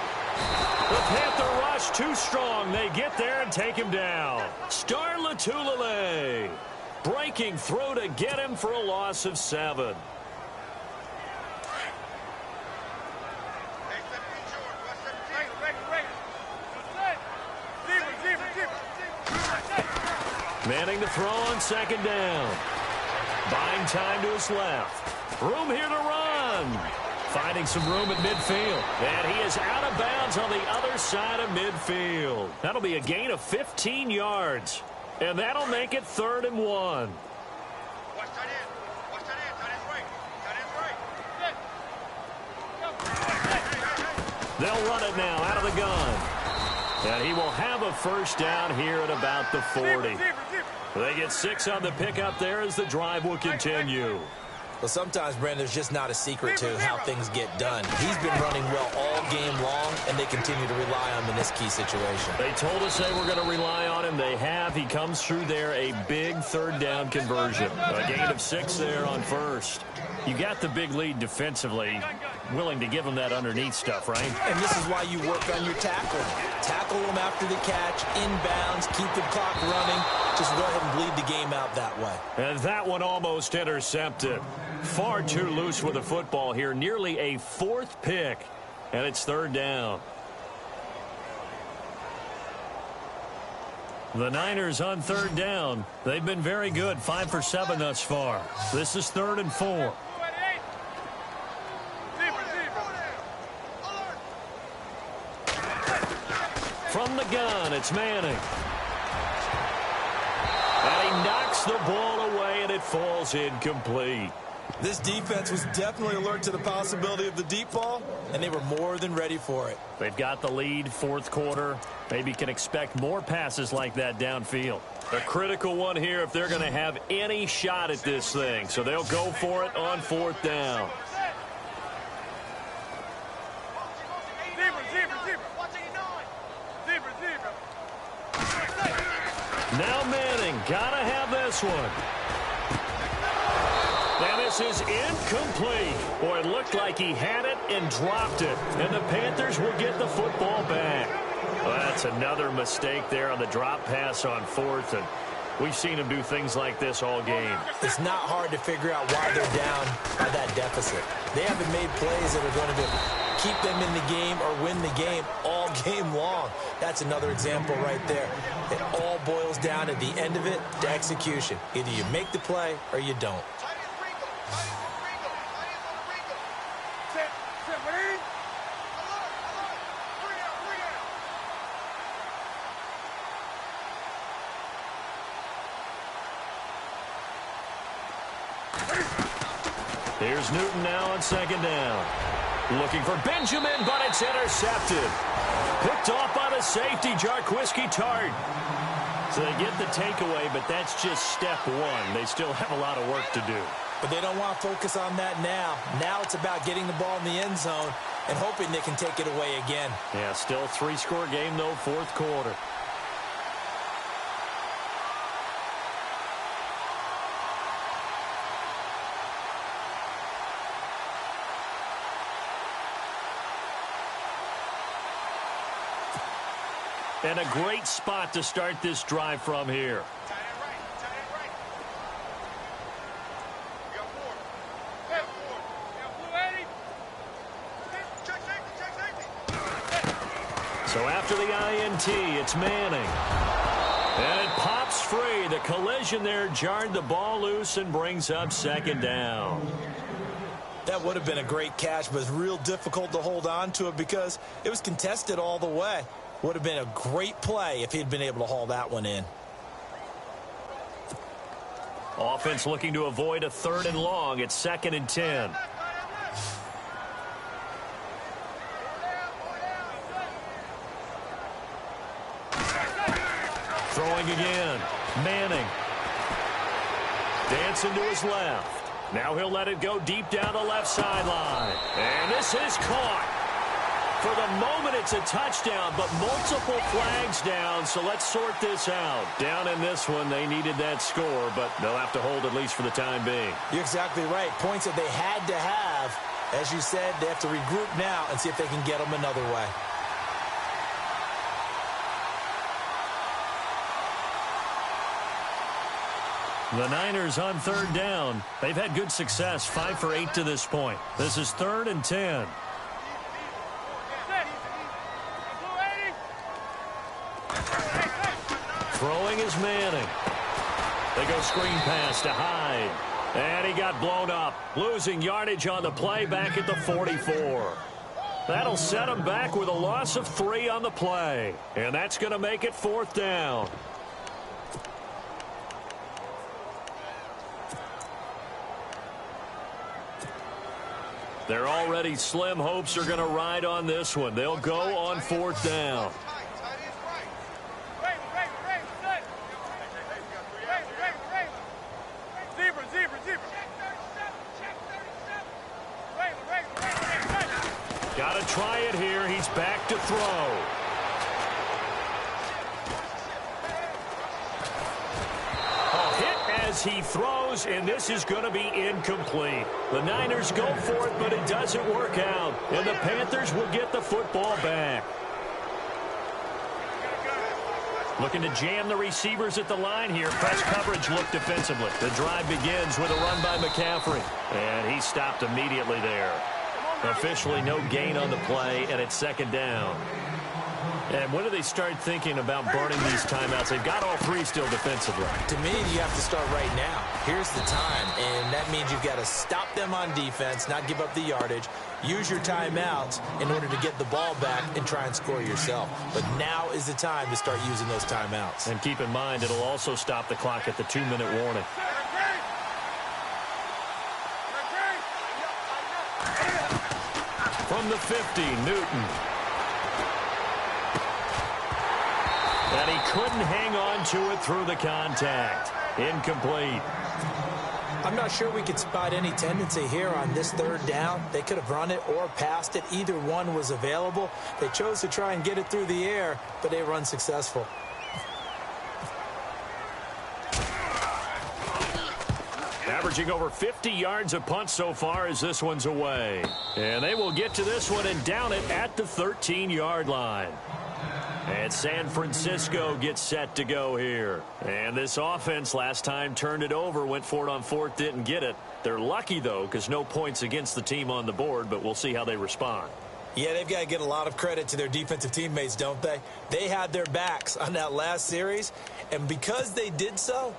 The Panther rush too strong. They get there and take him down. Star Latulele breaking through to get him for a loss of 7. Manning to throw on 2nd down. Buying time to his left. Room here to run. Finding some room at midfield. And he is out of bounds on the other side of midfield. That'll be a gain of 15 yards. And that'll make it 3rd and 1. They'll run it now out of the gun. And he will have a first down here at about the 40. They get 6 on the pickup there as the drive will continue. Well, sometimes, Brandon, there's just not a secret to how things get done. He's been running well all game long, and they continue to rely on him in this key situation. They told us they were going to rely on him. They have. He comes through there, a big third down conversion. A gain of 6 there on first. You got the big lead defensively. Willing to give him that underneath stuff, right? And this is why you work on your tackling. Tackle them after the catch, inbounds, keep the clock running. Just go ahead and bleed the game out that way. And that one almost intercepted. Far too loose with the football here. Nearly a 4th pick. And it's third down. The Niners on third down. They've been very good. 5 for 7 thus far. This is 3rd and 4. From the gun, it's Manning. And he knocks the ball away, and it falls incomplete. This defense was definitely alert to the possibility of the deep ball, and they were more than ready for it. They've got the lead, 4th quarter. Maybe can expect more passes like that downfield. A critical one here if they're going to have any shot at this thing. So they'll go for it on 4th down. Now Manning, gotta have this one. And this is incomplete. Boy, it looked like he had it and dropped it. And the Panthers will get the football back. Well, that's another mistake there on the drop pass on 4th. And we've seen him do things like this all game. It's not hard to figure out why they're down by that deficit. They haven't made plays that are going to keep them in the game or win the game all game long. That's another example right there. It all boils down at the end of it to execution. Either you make the play or you don't. Here's Newton now on 2nd down. Looking for Benjamin, but it's intercepted. Picked off by the safety, Jarquiski Tart. So they get the takeaway, but that's just step 1. They still have a lot of work to do. But they don't want to focus on that now. Now it's about getting the ball in the end zone and hoping they can take it away again. Yeah, still 3-score game, though, 4th quarter. And a great spot to start this drive from here. So after the INT, it's Manning. And it pops free. The collision there jarred the ball loose and brings up 2nd down. That would have been a great catch, but it's real difficult to hold on to it because it was contested all the way. Would have been a great play if he'd been able to haul that one in. Offense looking to avoid a 3rd and long. It's 2nd and 10. Throwing again. Manning. Dancing to his left. Now he'll let it go deep down the left sideline. And this is caught. For the moment, it's a touchdown, but multiple flags down, so let's sort this out. Down in this one, they needed that score, but they'll have to hold at least for the time being. You're exactly right. Points that they had to have. As you said, they have to regroup now and see if they can get them another way. The Niners on 3rd down. They've had good success, 5 for 8 to this point. This is 3rd and 10. Throwing is Manning. They go screen pass to Hyde. And he got blown up. Losing yardage on the play back at the 44. That'll set him back with a loss of 3 on the play. And that's going to make it 4th down. They're already slim hopes are going to ride on this one. They'll go on 4th down. Got to try it here. He's back to throw. As he throws, and this is going to be incomplete. The Niners go for it, but it doesn't work out. And the Panthers will get the football back. Looking to jam the receivers at the line here. Press coverage look defensively. The drive begins with a run by McCaffrey. And he stopped immediately there. Officially no gain on the play, and it's second down. And when do they start thinking about burning these timeouts? They've got all three still defensively. To me, you have to start right now. Here's the time, and that means you've got to stop them on defense, not give up the yardage, use your timeouts in order to get the ball back and try and score yourself. But now is the time to start using those timeouts. And keep in mind, it'll also stop the clock at the 2-minute warning. From the 50, Newton. And he couldn't hang on to it through the contact. Incomplete. I'm not sure we could spot any tendency here on this third down. They could have run it or passed it. Either one was available. They chose to try and get it through the air, but they were unsuccessful. Averaging over 50 yards a punt so far as this one's away. And they will get to this one and down it at the 13-yard line. And San Francisco gets set to go here. And this offense last time turned it over, went for it on fourth, didn't get it. They're lucky, though, because no points against the team on the board, but we'll see how they respond. Yeah, they've got to get a lot of credit to their defensive teammates, don't they? They had their backs on that last series, and because they did so,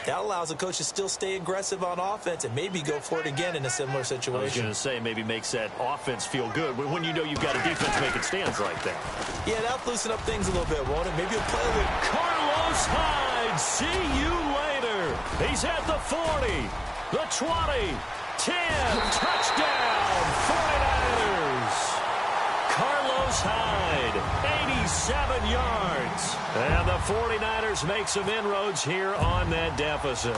that allows the coach to still stay aggressive on offense and maybe go for it again in a similar situation. I was going to say maybe makes that offense feel good when you know you've got a defense making stands like that. Yeah, that'll loosen up things a little bit, won't it? Maybe you'll play a little. Carlos Hyde, see you later. He's at the 40, the 20, 10, touchdown, 49ers. Carlos Hyde, 87 yards. And the 49ers make some inroads here on that deficit.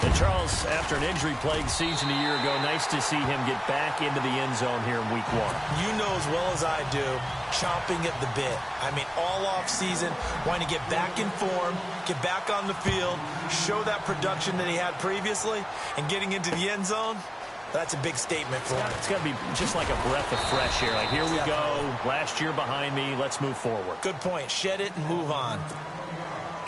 And Charles, after an injury-plagued season a year ago, nice to see him get back into the end zone here in week 1. You know as well as I do, chomping at the bit. I mean, all off season, wanting to get back in form, get back on the field, show that production that he had previously, and getting into the end zone. That's a big statement for him. It's got to be just like a breath of fresh air. Like, here we go. Last year behind me. Let's move forward. Good point. Shed it and move on.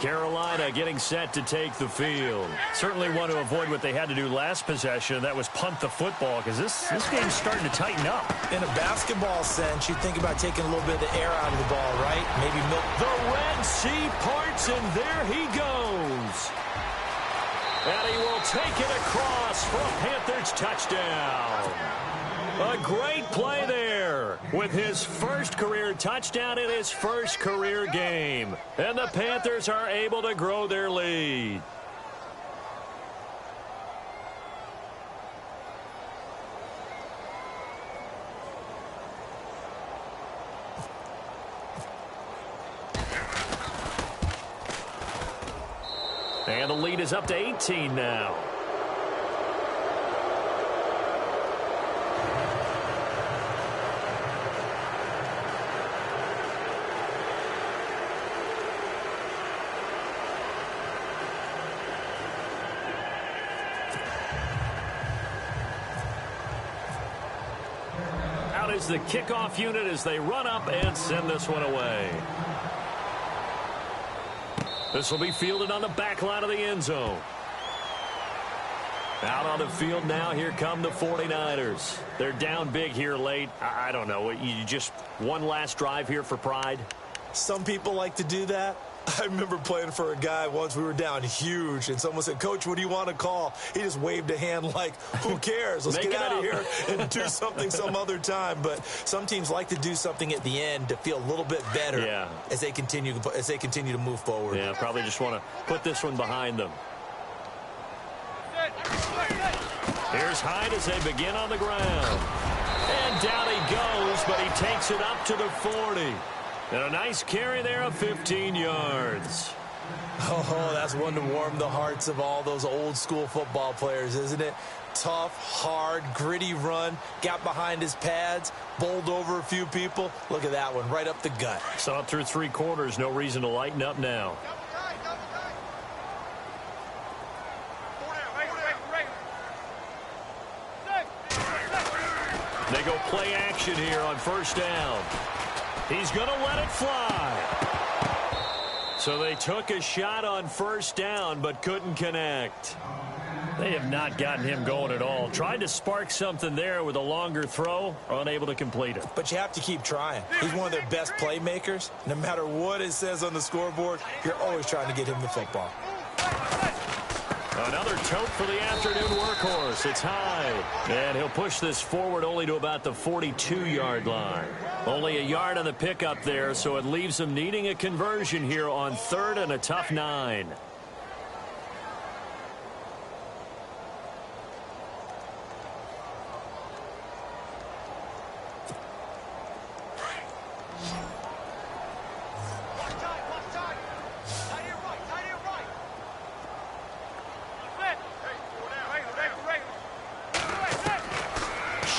Carolina getting set to take the field. Certainly want to avoid what they had to do last possession. That was punt the football, because this game's starting to tighten up. In a basketball sense, you think about taking a little bit of the air out of the ball, right? Maybe milk. The Red Sea parts, and there he goes. And he will take it across for a Panthers touchdown. A great play there with his first career touchdown in his first career game. And the Panthers are able to grow their lead. And the lead is up to 18 now. Out is the kickoff unit as they run up and send this one away. This will be fielded on the back line of the end zone. Out on the field now, here come the 49ers. They're down big here late. I don't know. You just one last drive here for pride? Some people like to do that. I remember playing for a guy once. We were down huge, and someone said, "Coach, what do you want to call?" He just waved a hand like, who cares? Let's get out of here and do something some other time. But some teams like to do something at the end to feel a little bit better as they continue to move forward. Yeah, probably just want to put this one behind them. Here's Hyde as they begin on the ground. And down he goes, but he takes it up to the 40. And a nice carry there of 15 yards. Oh, that's one to warm the hearts of all those old school football players, isn't it? Tough, hard, gritty run, got behind his pads, bowled over a few people. Look at that one, right up the gut. Saw it through 3 quarters, no reason to lighten up now. They go play action here on first down. He's going to let it fly. So they took a shot on first down but couldn't connect. They have not gotten him going at all. Tried to spark something there with a longer throw, unable to complete it. But you have to keep trying. He's one of their best playmakers. No matter what it says on the scoreboard, you're always trying to get him the football. Another tote for the afternoon workhorse. It's high. And he'll push this forward only to about the 42-yard line. Only a yard on the pickup there, so it leaves him needing a conversion here on 3rd and a tough 9.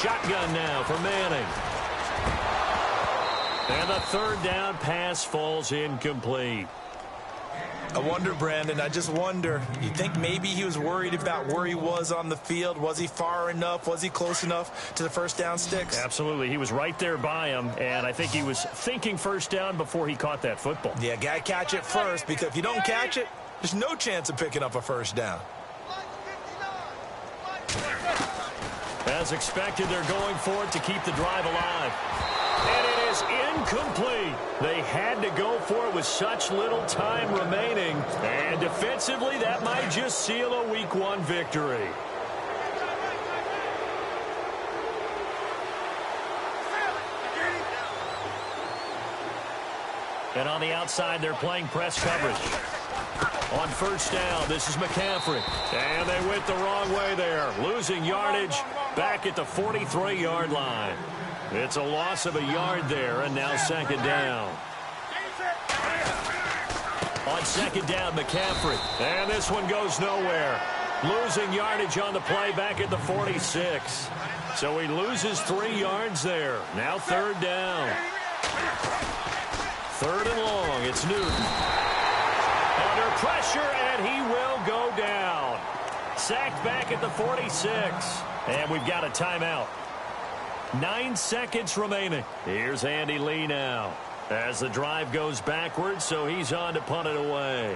Shotgun now for Manning. And the 3rd down pass falls incomplete. I wonder, Brandon, I just wonder, you think maybe he was worried about where he was on the field? Was he far enough? Was he close enough to the first down sticks? Absolutely. He was right there by him, and I think he was thinking first down before he caught that football. Yeah, got to catch it first, because if you don't catch it, there's no chance of picking up a first down. As expected, they're going for it to keep the drive alive. And it is incomplete. They had to go for it with such little time remaining. And defensively, that might just seal a Week 1 victory. And on the outside, they're playing press coverage. On first down, this is McCaffrey. And they went the wrong way there. Losing yardage back at the 43-yard line. It's a loss of a yard there, and now 2nd down. On 2nd down, McCaffrey. And this one goes nowhere. Losing yardage on the play back at the 46. So he loses 3 yards there. Now 3rd down. 3rd and long. It's Newton. Under pressure, and he will go down. Sacked back at the 46. And we've got a timeout. 9 seconds remaining. Here's Andy Lee now. As the drive goes backwards, so he's on to punt it away.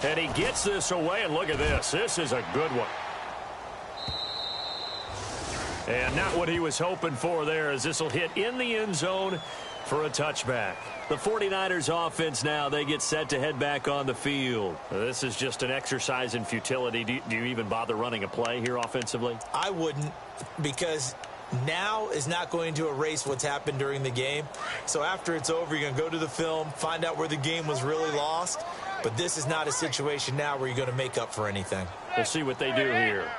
And he gets this away, and look at this. This is a good one. And not what he was hoping for there, as this will hit in the end zone for a touchback. The 49ers offense now, they get set to head back on the field. This is just an exercise in futility. Do you even bother running a play here offensively? I wouldn't, because now is not going to erase what's happened during the game. So after it's over, you're going to go to the film, find out where the game was really lost. But this is not a situation now where you're going to make up for anything. We'll see what they do here.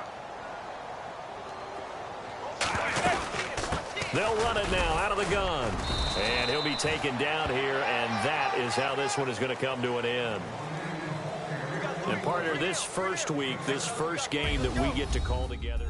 They'll run it now out of the gun. And he'll be taken down here, and that is how this one is going to come to an end. And partner, this first week, this first game that we get to call together.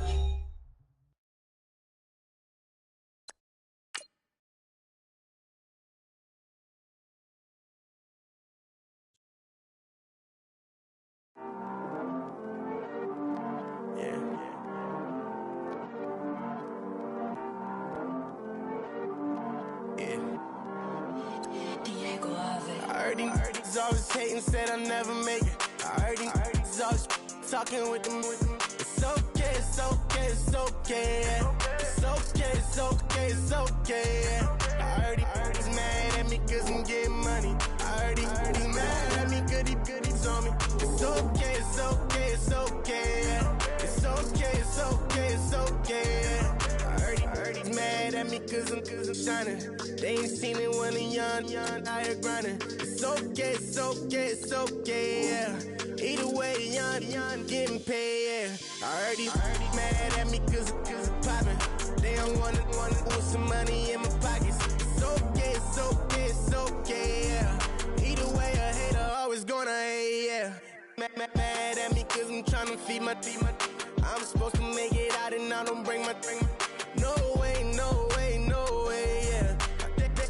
Always hating, said I never make it. I heard these always talking with them. It's okay, it's okay, it's okay. Yeah. It's okay, it's okay, it's okay. Yeah. I heard he's mad at me cause I'm getting money. I heard he's mad at me cause he's on me. It's okay, it's okay, it's okay. Yeah. It's okay, it's okay, it's okay. Yeah. I heard he's mad at me cause I'm shining. They ain't seen it when they young, out here grinding. It's okay, it's okay, it's okay, yeah. Either way, young, getting paid, yeah. I heard he's mad at me cause it's poppin'. They don't wanna put some money in my pockets. It's okay, it's okay, it's okay, yeah. Either way, a hater always gonna hate, yeah. Mad at me cause I'm tryna feed my I'm supposed to make it out and I don't bring my No way, no way, no way, yeah.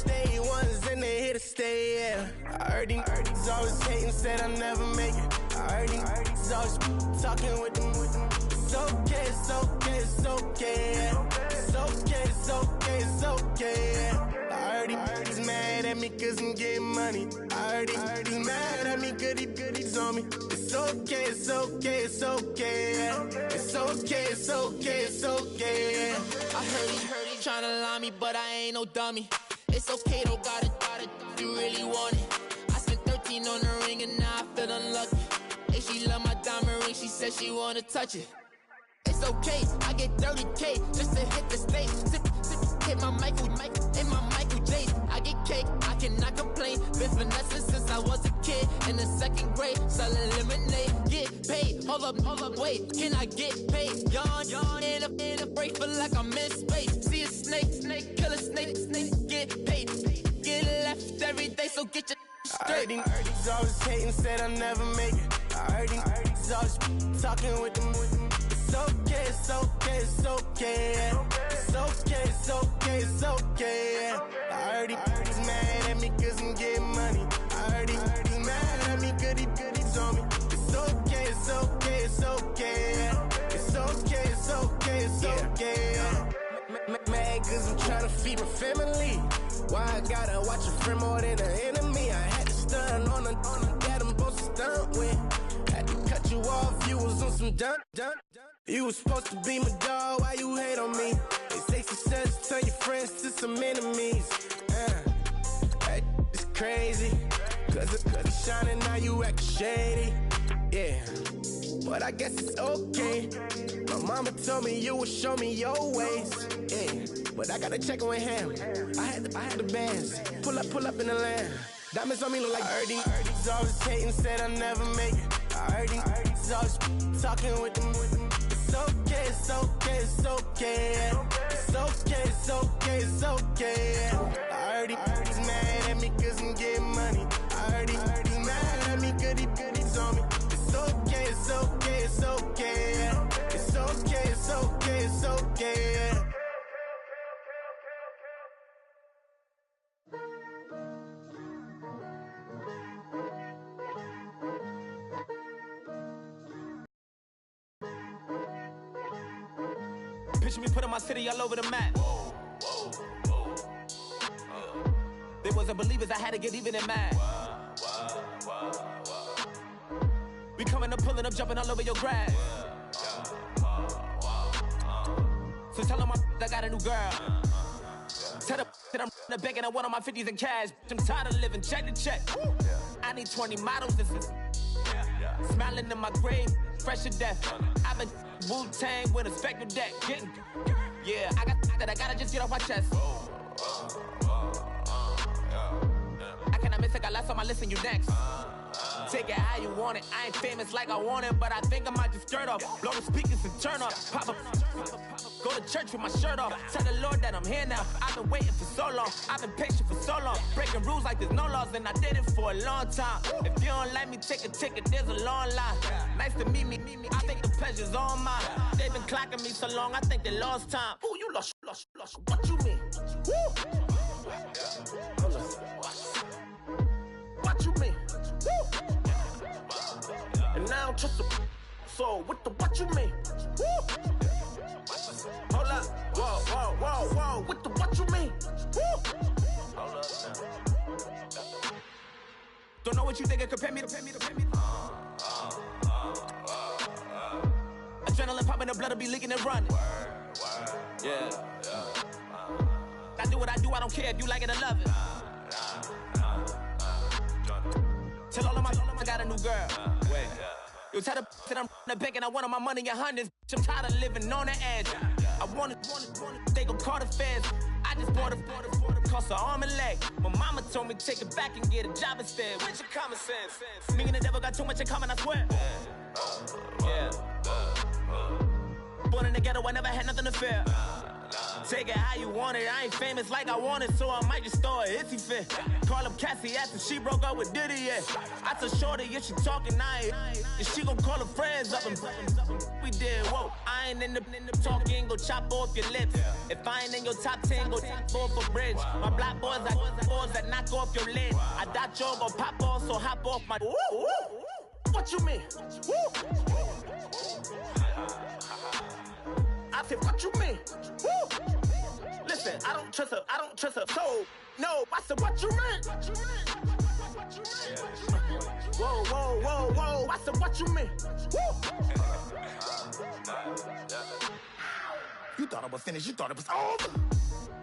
Day ones and they here to stay, yeah. I heard he's always hating, said I never make it. I heard he's always talking with them. It's okay, it's okay, it's okay, yeah. It's okay, it's okay, it's okay, yeah. I heard he's mad at me cause I'm getting money. I heard he's mad at me cause he's on me. It's okay, it's okay, it's okay, yeah. It's okay, it's okay, it's okay, yeah. I heard he tryna lie me, but I ain't no dummy. It's okay though, got it, you really want it. I spent 13 on the ring and now I feel unlucky. Hey, she love my diamond ring, she said she wanna touch it. It's okay, I get 30K just to hit the stage. Sip, hit my Michael, in my Michael J. I get cake, I cannot complain. Been finessing since I was a kid in the 2nd grade. Selling lemonade, get paid. Hold up, wait, can I get paid? Yawn, in a break, feel like I'm in space. See a snake, kill a snake, get paid. Get left every day, so get your straight. I heard he's always hating, said I never make it. I heard he's always talking with them. It's okay, it's okay, it's okay, yeah. It's okay, it's okay, it's okay, yeah. I heard he's mad at me cause I'm getting money. I heard he's mad at me cause he's on me. It's okay, it's okay, it's okay, yeah. It's okay, it's okay, it's okay, yeah. Mad cause I'm tryna feed my family. Why I gotta watch a friend more than an enemy? I had to stun on the that I'm supposed to stunt with. Had to cut you off, you was on some dun. You was supposed to be my dog, why you hate on me? They say success turn your friends to some enemies. Hey, it's crazy, cause it's shining, now you actin' shady. Yeah, but I guess it's okay. My mama told me you would show me your ways. Yeah, but I gotta check with him. I had the bands. Pull up in the land. Diamonds on me look like Erdy. He's always hating, said I never make it. I heard he's always talking with them. It's okay, it's okay, it's okay, yeah. It's okay, it's okay, it's okay, yeah. I heard he's mad at me cause I'm getting money. I heard he's mad at me cause he's on me. It's okay, it's okay, it's okay, yeah. It's okay, it's okay, it's okay, yeah. Picture me putting my city all over the map. They wasn't believers, I had to get even and mad. We coming up, pulling up, jumping all over your grass. So tell them I got a new girl. Tell them that I'm the bank and I want all my 50s in cash. I'm tired of living check to check. I need 20 models, this is smiling in my grave, fresh to death. I've been Wu-Tang with a spectral deck. Getting, yeah, I got that, I gotta just get off my chest. I cannot miss it, got last on my list and you next. Take it how you want it, I ain't famous like I want it, but I think I might just skirt off. Blow the speakers and turn up, pop up. Go to church with my shirt off. Tell the Lord that I'm here now. I've been waiting for so long. I've been patient for so long. Breaking rules like there's no laws, and I did it for a long time. If you don't like me, take a ticket. There's a long line. Nice to meet me. I think the pleasure's all mine. They've been clocking me so long. I think they lost time. Ooh, you lost. What you mean? Woo. What you mean? Woo. And now I don't trust the. So what you mean? Woo. Hold up, whoa, what you mean? Woo! Hold up now. Don't know what you think, compare me to. Adrenaline popping, the blood will be leaking and running. Yeah. I do what I do, I don't care if you like it or love it. Tell all of my I got a new girl. Wait. Yo, tell the that I'm the bank and I want all my money in hundreds. I'm tired of living on the edge. I want it, they gon' call the feds. I just bought a cost an arm and leg. My mama told me take it back and get a job instead. Where's your common sense? Me and the devil got too much in common, I swear. Yeah. Born in the ghetto, I never had nothing to fear. Take it how you want it. I ain't famous like I want it, so I might just throw a hissy fit. Call up Cassie after she broke up with Diddy, yeah. I told Shorty if she talking, and she gon' call her friends up and we did, whoa. I ain't in the talking, go chop off your lips. If I ain't in your top 10, go top 4 for bridge. My black boys like boys that knock off your lid. I thought y'all gon' pop off, so hop off my. What you mean? I said, what you mean? Woo! Listen, I don't trust her, so, no, I said, what you mean? Whoa, I said, what you mean? Woo! You thought it was finished, you thought it was over.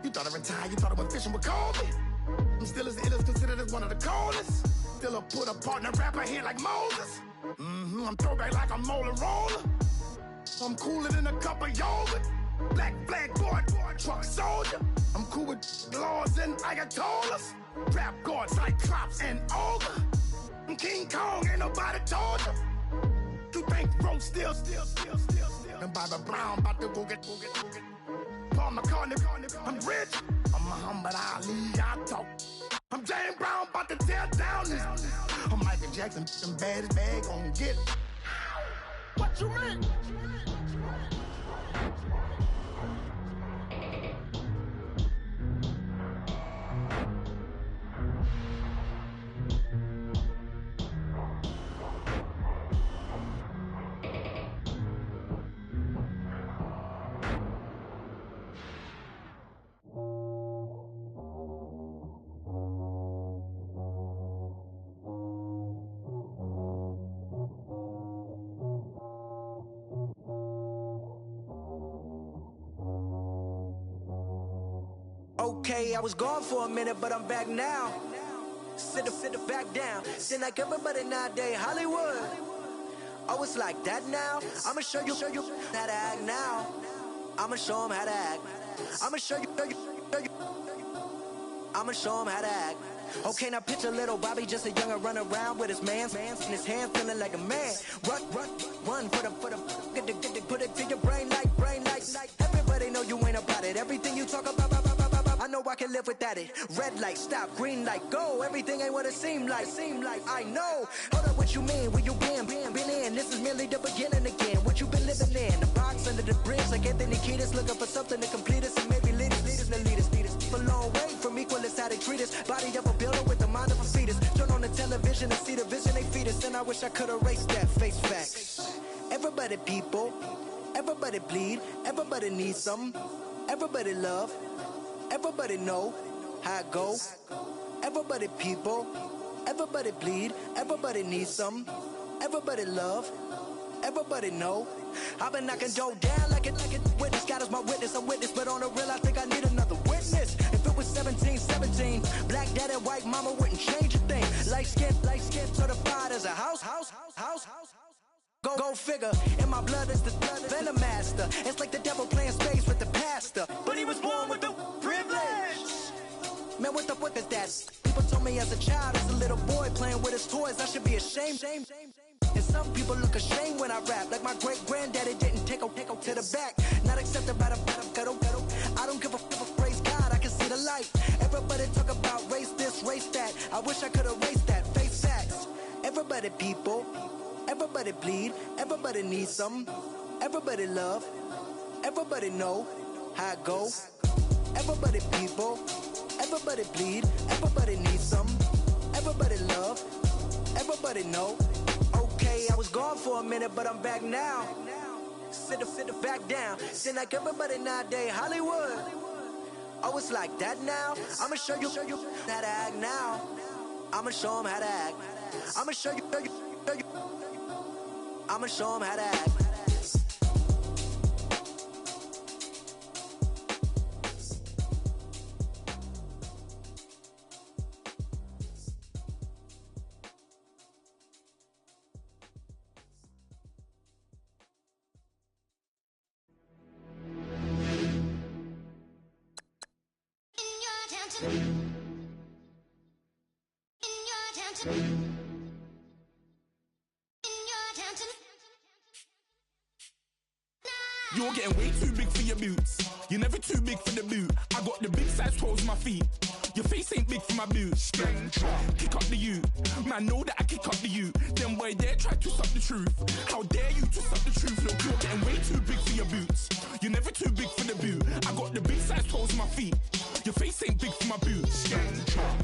You thought it retired, you thought it was fishing with Kobe. I'm still as ill as considered as one of the coldest. Still a put a partner rapper here like Moses. I'm throwback like a molar roller. I'm cooler than a cup of yogurt. Black flag boy, truck soldier. I'm cool with laws and Ayatollahs. Rap god, Cyclops and Ogre. I'm King Kong, ain't nobody told you. You think Rose still. And Bobby Brown about to go get. Paul McCartney, I'm rich. I'm Muhammad Ali, I talk. I'm James Brown, about to tear down this. I'm Michael Jackson, some baddest bag gon' get. What you mean? Okay, I was gone for a minute, but I'm back now. Sit back down. Seem like everybody nowadays, Hollywood. Oh, it's like that now? I'ma show you how to act now. I'ma show them how to act. I'ma show you. I'ma show them how to act. Okay, now picture little Bobby, just a younger run around with his mans in his hand, feeling like a man. Run for the put it to your brain like. Everybody know you ain't about it. Everything you talk about, I know I can live without it. Red light, stop, green light, go. Everything ain't what it seem like. I know. Hold up, what you mean? Where you been in? This is merely the beginning again. What you been living in? The box under the bridge, like Anthony Kiedis, looking for something to complete us and maybe lead us. A long way from equalist how they treat us. Body of a builder with the mind of a fetus. Turn on the television and see the vision they feed us. And I wish I could erase that face facts. Everybody people, everybody bleed, everybody needs something. Everybody love, everybody know how it go. Everybody people, everybody bleed, everybody needs something. Everybody love, everybody know. I've been knocking dough down like it witness. God is my witness, I'm witness, but on the real I think I need another witness. If it was 17, black dad and white mama wouldn't change a thing. Light skin certified as a house. Go figure, in my blood is the venom master. It's like the devil playing space with the pastor, but he was born with the privilege. Man, what the fuck is that? People told me as a child, as a little boy playing with his toys, I should be ashamed. And some people look ashamed when I rap, like my great-granddaddy didn't take to the back. Not accepted by the ghetto. I don't give a praise God, I can see the light. Everybody talk about race this, race that. I wish I could erase that, face facts. Everybody people, everybody bleed, everybody needs something. Everybody love, everybody know how it go. Everybody people, everybody bleed, everybody needs something. Everybody love, everybody know. Okay, I was gone for a minute, but I'm back now. Sit back down. Seem like everybody nowadays, Hollywood. Oh, it's like that now? I'ma show you how to act now. I'ma show them how to act. I'ma show you. I'ma show them how to act. You're getting way too big for your boots. You're never too big for the boot. I got the big size toes on my feet. Your face ain't big for my boots. Kick up the you. Man, know that I kick up the you. Them boy there try to suck the truth. How dare you to suck the truth? Look, you're getting way too big for your boots. You're never too big for the boot. I got the big size toes on my feet. Your face ain't big for my boots.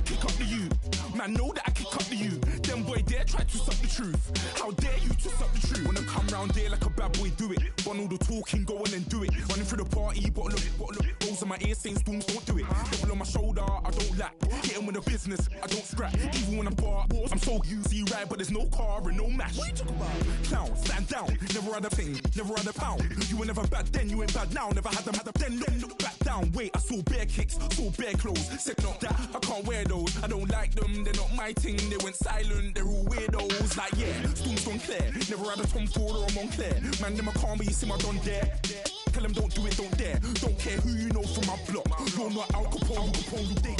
Kick up the you. Man, know that I kick up the you. Them boy there try to suck the truth. How dare you to suck the truth? Wanna come round there like a bad boy, do it. Want all the talking, go on and do it. Running through the party, bottle up. Rolls on my ear saying storms, don't do it. Double on my shoulder, I don't lack. Getting with the business, I don't scrap. Even when I'm bar, I'm so easy right, but there's no car and no match. What you talking about? Clown, stand down. Never had a thing, never had a pound. You were never bad then, you ain't bad now. Never had them, then look back down. Wait, I saw bare kicks, saw bare clothes. Said not that, I can't wear those. I don't like them, they're not my thing. They went silent, they're all weirdos. Like yeah, storms gone clear. Never had a Tom Ford or a Montclair. Man, them I can't, but you see my done there. Tell them don't do it, don't dare. Don't care who you know from my block. You're not Al Capone,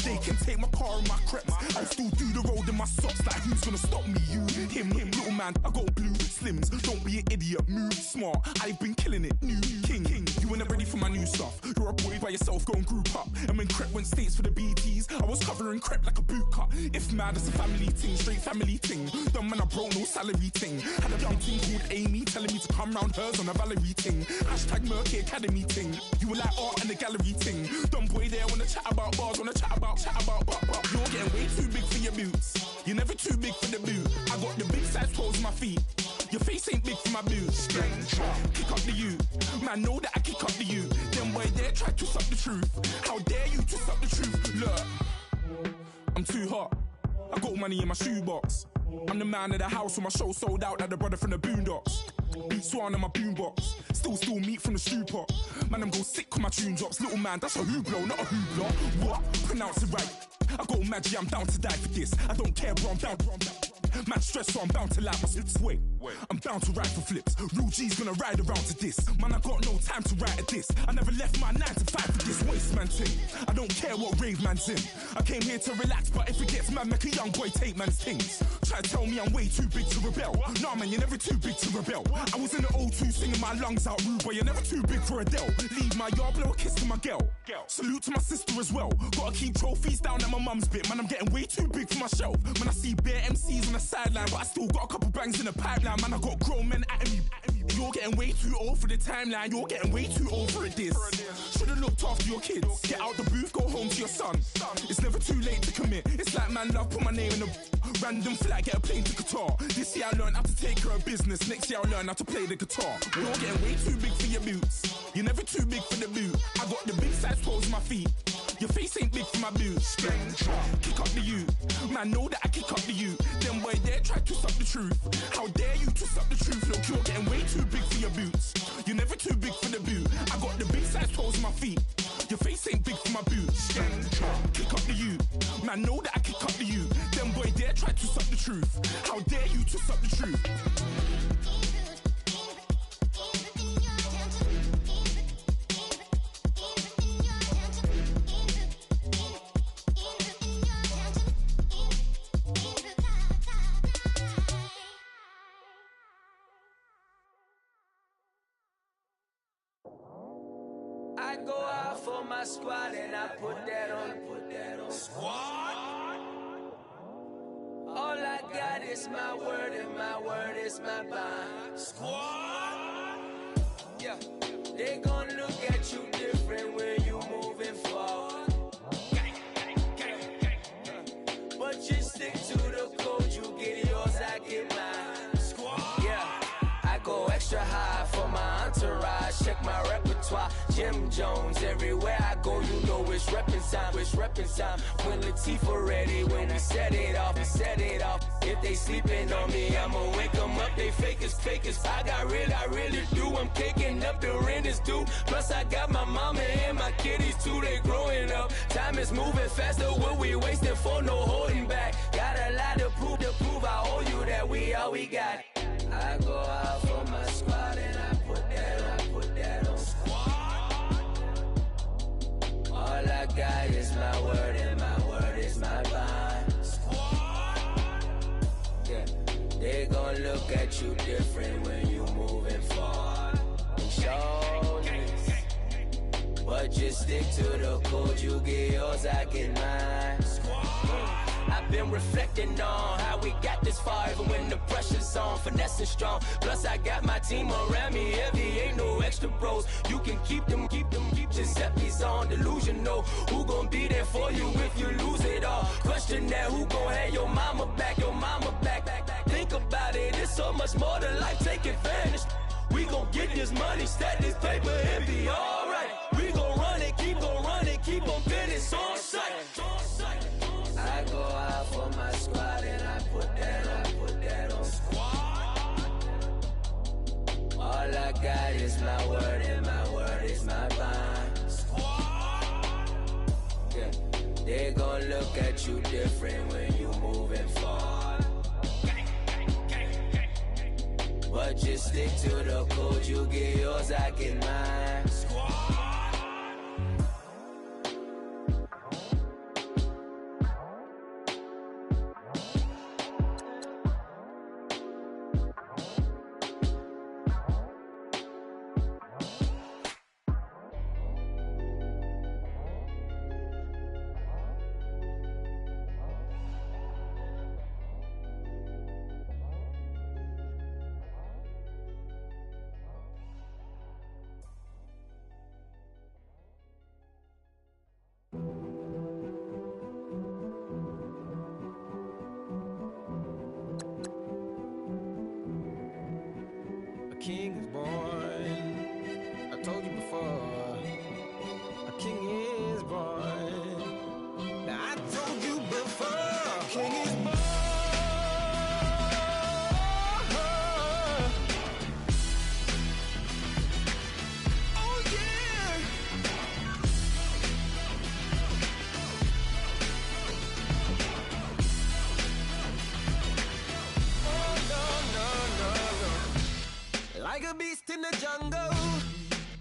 they can take my car and my creps. I still do the road in my socks. Like who's gonna stop me? You, him, little man. I got blue slims. Don't be an idiot, move smart. I've been killing it, new king. You ain't ready for my new stuff. You're a boy by yourself, go and group up. And when Crep went states for the BTs, I was covering Crep like a boot cut. If mad, it's a family thing, straight family thing. Dumb man, I broke no salary thing. Had a young thing called Amy telling me to come round hers on a Valerie thing. Hashtag Murky Academy thing. You were like art and the gallery thing. Dumb boy there wanna chat about bars, wanna chat about. You're getting way too big for your boots. You're never too big for the boot. I got the big size toes on my feet. Your face ain't big for my boots. Kick up the you. Man, know that I kick up the you. Them boy there try to suck the truth. How dare you to suck the truth? Look, I'm too hot. I got money in my shoebox. I'm the man of the house when my show sold out like the brother from the Boondocks. Beat Swan in my boombox. Still meat from the stew pot. Man, I'm go sick when my tune drops. Little man, that's a hooplo, not a hoopla. What? Pronounce it right. I got magic, I'm down to die for this. I don't care, bro, I'm down. Man stressed, so I'm bound to like my slips. Wait, I'm bound to ride for flips. Real G's gonna ride around to this. Man, I got no time to write at this. I never left my 9 to 5 for this waste man thing. I don't care what rave man's in. I came here to relax, but if it gets mad, make a young boy take man's things. Try to tell me I'm way too big to rebel. Nah, man, you're never too big to rebel. I was in the O2 singing my lungs out rude, but you're never too big for Adele. Leave my yard, blow a kiss to my girl. Salute to my sister as well. Gotta keep trophies down at my mum's bit. Man, I'm getting way too big for my shelf. When I see bare MCs on the sideline, but I still got a couple bangs in the pipeline. Man, I got grown men at me. You're getting way too old for the timeline. You're getting way too old for a diss. Should've looked after your kids. Get out the booth, go home to your son. It's never too late to commit. It's like man love, put my name in a random flight, get a plane to Qatar. This year I learned how to take care of business. Next year I learn how to play the guitar. You're getting way too big for your boots. You're never too big for the boot. I got the big size toes on my feet. Your face ain't big for my boots. Kick up the you. Man, know that I kick up the you. Them boy there try to suck the truth. How dare you to suck the truth? Look, you're getting way too big for your boots. You're never too big for the boot. I got the big size toes on my feet. Your face ain't big for my boots. Kick up the you. Man, know that I kick up the you. Them boy there try to suck the truth. How dare you to suck the truth? I go out for my squad and I put that on. Squad? All I got is my word and my word is my bond. Squad? Yeah. They gon' look at you different when you moving forward. But you stick to the code, you get yours, I get mine. Squad? Yeah. I go extra high for my entourage, check my repertoire. Jim Jones, everywhere I go, you know it's reppin' time, it's reppin' time. When Latifah ready, when we set it off, we set it off. If they sleeping on me, I'ma wake them up, they fakers. I really do, I'm kicking up, the rent is due. Plus I got my mama and my kiddies too, they growing up. Time is moving faster, what we wasting for, no holding back. Got a lot to prove, I owe you that we all we got. I go out for my squad and I put that on. Squad. All I got is my word and look at you different when you moving forward. And shoulders, but just stick to the code. You get yours, I get mine. I've been reflecting on how we got this far, even when the pressure's on, finessing strong. Plus I got my team around me heavy, ain't no extra bros. You can keep them, Giuseppe's on delusional. Who gon' be there for you if you lose it all? Question that, who gon' have your mama back, Think about it, it's so much more to life, take advantage. We gon' get this money, stack this paper, and be alright. We gon' run it, keep on finish on sight. I go out for my squad and I put that on squad. All I got is my word and my word is my bond. Squad. Yeah. They gon' look at you different when you moving forward. But just stick to the code, you get yours, I get mine. Squad. King is born. I told you before. A king is born. Now I told you before. King is born. Oh yeah. Oh no. Like a beast in the jungle,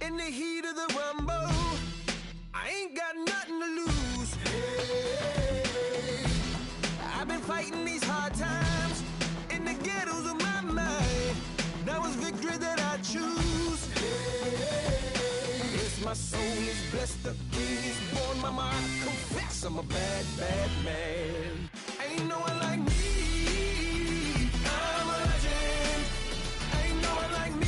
in the heat of the rumble, I ain't got nothing to lose. Hey, I've been fighting these hard times in the ghettos of my mind. Now it's victory that I choose. Hey, yes, my soul is blessed, the king is born. Mama, I confess I'm a bad, bad man. Ain't no one like me. I'm a legend. Ain't no one like me.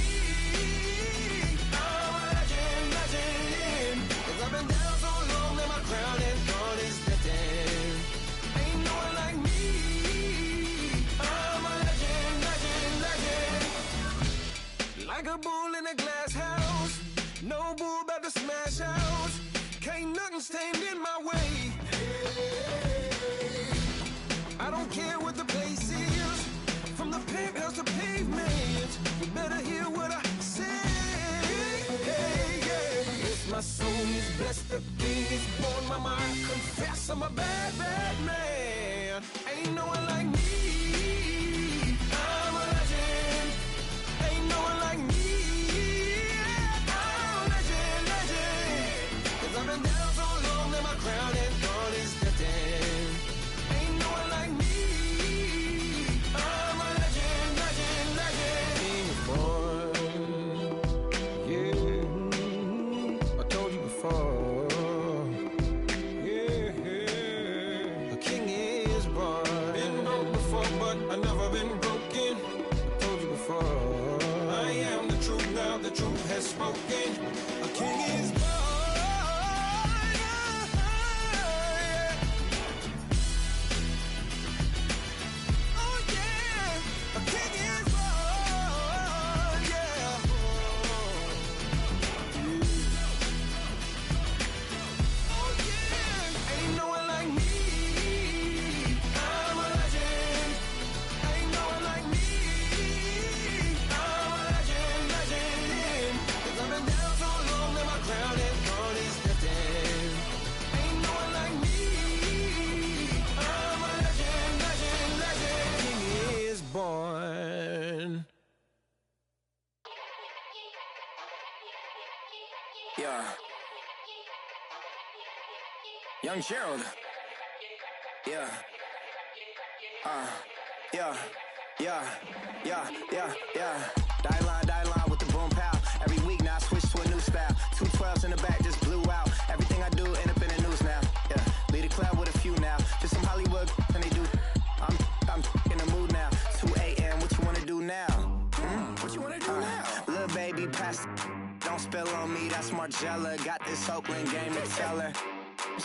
I'm a legend. 'Cause I've been down so long that my crown and throne is destined. Ain't no one like me. I'm a legend. Like a bull in a glass house. No bull about to smash out. Can't nothing stand in my way. I don't care what the place is, from the penthouse to pavement. You better hear what I say. Hey, yeah. Yes, my soul is blessed, the king is born. Mama, I confess I'm a bad, bad man. Ain't no one like me. I'm a legend. Ain't no one like me. I'm a legend. 'Cause I've been down so long that my crown and throne is destined. Ain't no one like me. I'm a legend. King is born. Yeah, I told you before. Yeah, the king is born. Been broke before, but I never been broken. I told you before. I am the truth now. The truth has spoken. A king is born. Oh yeah, a king is born. Yeah. Oh yeah, ain't no one like me. I'm a legend. Ain't no one like me. I'm a legend. 'Cause I've been down so long that my crown and throne is destined. Ain't no one like me. I'm a legend. King is born. Yeah. Young Gerald. Yeah. Yeah. Yeah. Die line with the boom pow. Every week now I switch to a new style. 2 12s in the back just blew out. Everything I do end up in the news now. Yeah, lead a club with a few now. Just some Hollywood and they do. I'm in the mood now. 2 a.m. What you wanna do now? What you wanna do now? Little baby, pass. Don't spill on me. That's Margella. Got this Oakland game to tell her.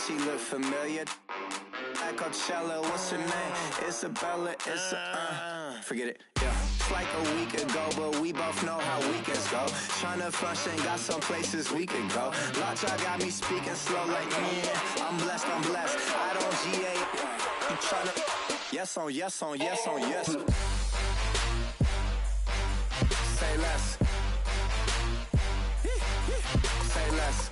She look familiar. At Coachella, what's her name? Isabella. Forget it. Yeah. It's like a week ago, but we both know how weekends go. Tryna function, got some places we could go. Lot y'all got me speaking slow like, yeah, I'm blessed. I don't GA. You tryna, yes on yes. Say less. Say less.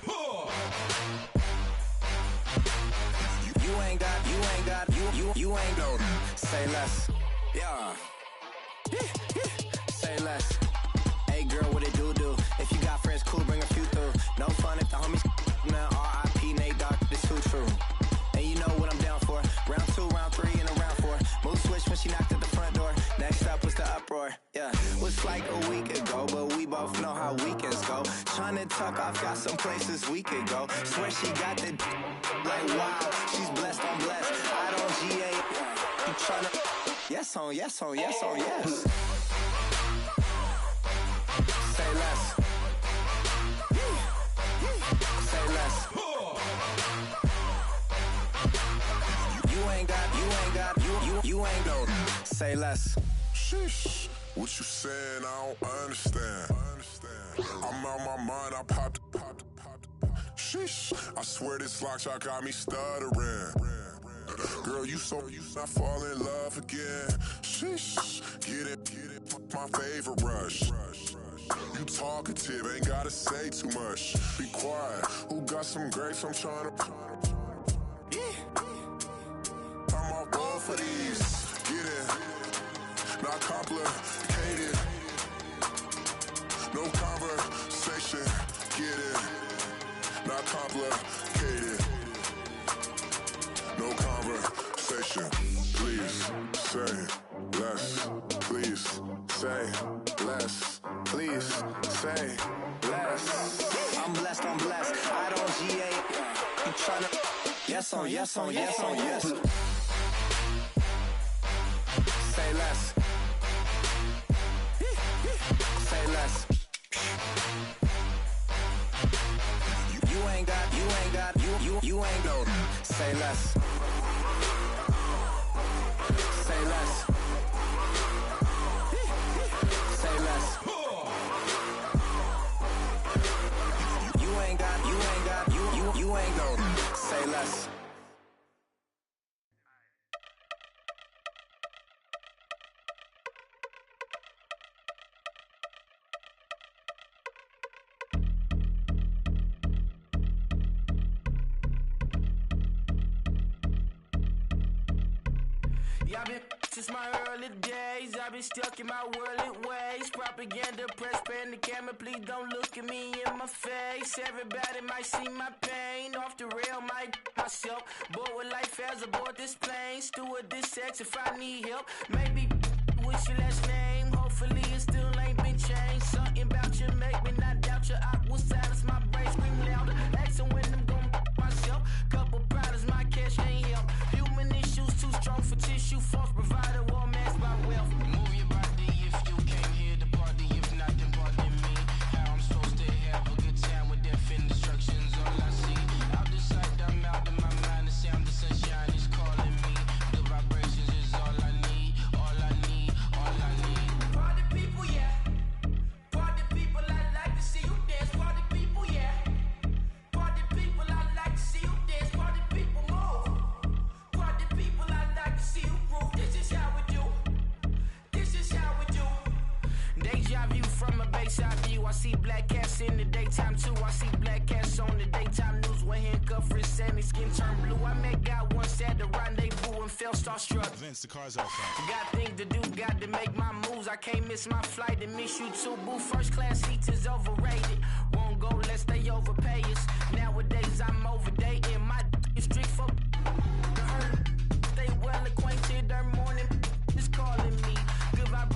You ain't no. Say less. Yeah. Say less. Hey girl, what it do? If you got friends, cool, bring a few through. No fun if the homies now. R.I.P. Nate Dogg, this too true. And you know what I'm down for. Round 2, round 3, and a round 4. Mood switch when she knocked at the front door. Next up was the uproar. Yeah, was like a week ago, but we both know how weekends go. Tryna tuck off, got some places we could go. Swear she got the like wow, she's blessed. I don't GA. You tryna yes on yes. Say less. Say less. You ain't no. Say less. Sheesh. What you saying? I don't understand. I'm out my mind. I popped. Sheesh. I swear this lock shot got me stuttering. Girl, you not fall in love again. Sheesh. Get it. My favorite rush. You talkative, ain't gotta say too much. Be quiet. Who got some grapes? I'm trying to. I'm all ball for these. Get in. Not complicated. No conversation. Get in. Not complicated. No conversation. Please say less. Please say less. Please say less. I'm blessed. I don't GA. You tryna yes on. Say less. Say less. You ain't no. Say less. Say less. Say less. You ain't no. Say less. Yeah, I've been since my early days. I've been stuck in my worldly ways. Propaganda, press, pan the camera. Please don't look at me in my face. Everybody might see my pain. Off the rail, might myself. Bored with life as aboard this plane. Steward this sex if I need help. Maybe what's your last name? Hopefully it still ain't been changed. Something about you make me not doubt you. I will silence my brain, scream louder. Asking when I'm gonna myself. Couple problems, my cash ain't help. Human issues too strong for tissue. False provider, war mask by wealth. Move your body if you came here to party. If not, then pardon me. How I'm supposed to have a good time with death and destruction's all I see. Out the sight, I'm out of my mind. The sound of sunshine is calling me. The vibrations is all I need. Party people, yeah. Party people, I like to see you dance. Party people, yeah. Party people, I like to see you dance. Party people, move. Party people, I like to see you groove. This is how we do. Deja vu from a bayside view. I see black cats in the daytime too. I see black cats on the daytime news. When handcuffed, wrist and his skin turned blue. I met God once at the rendezvous and felt starstruck. Vince, the car's out front. Got things to do, got to make my moves. I can't miss my flight and miss you too, boo. First class seats is overrated. Won't go lest they overpay us. Nowadays I'm overdating. My street for the hurt. Stay well acquainted. Their morning is calling me. Good vibration.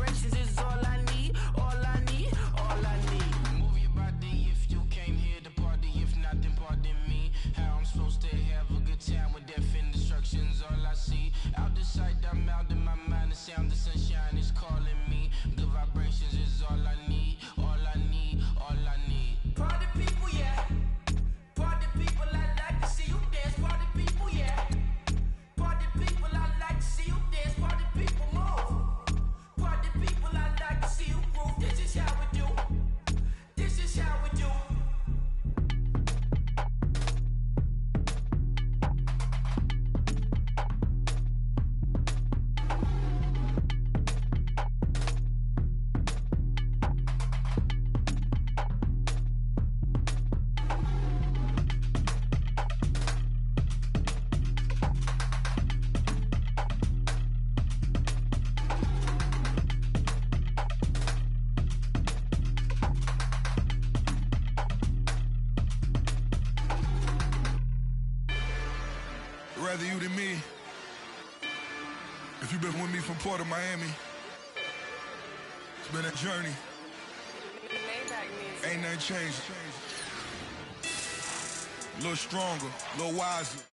rather you than me. If you've been with me from Port of Miami, it's been a journey. Ain't nothing changed. A little stronger, a little wiser.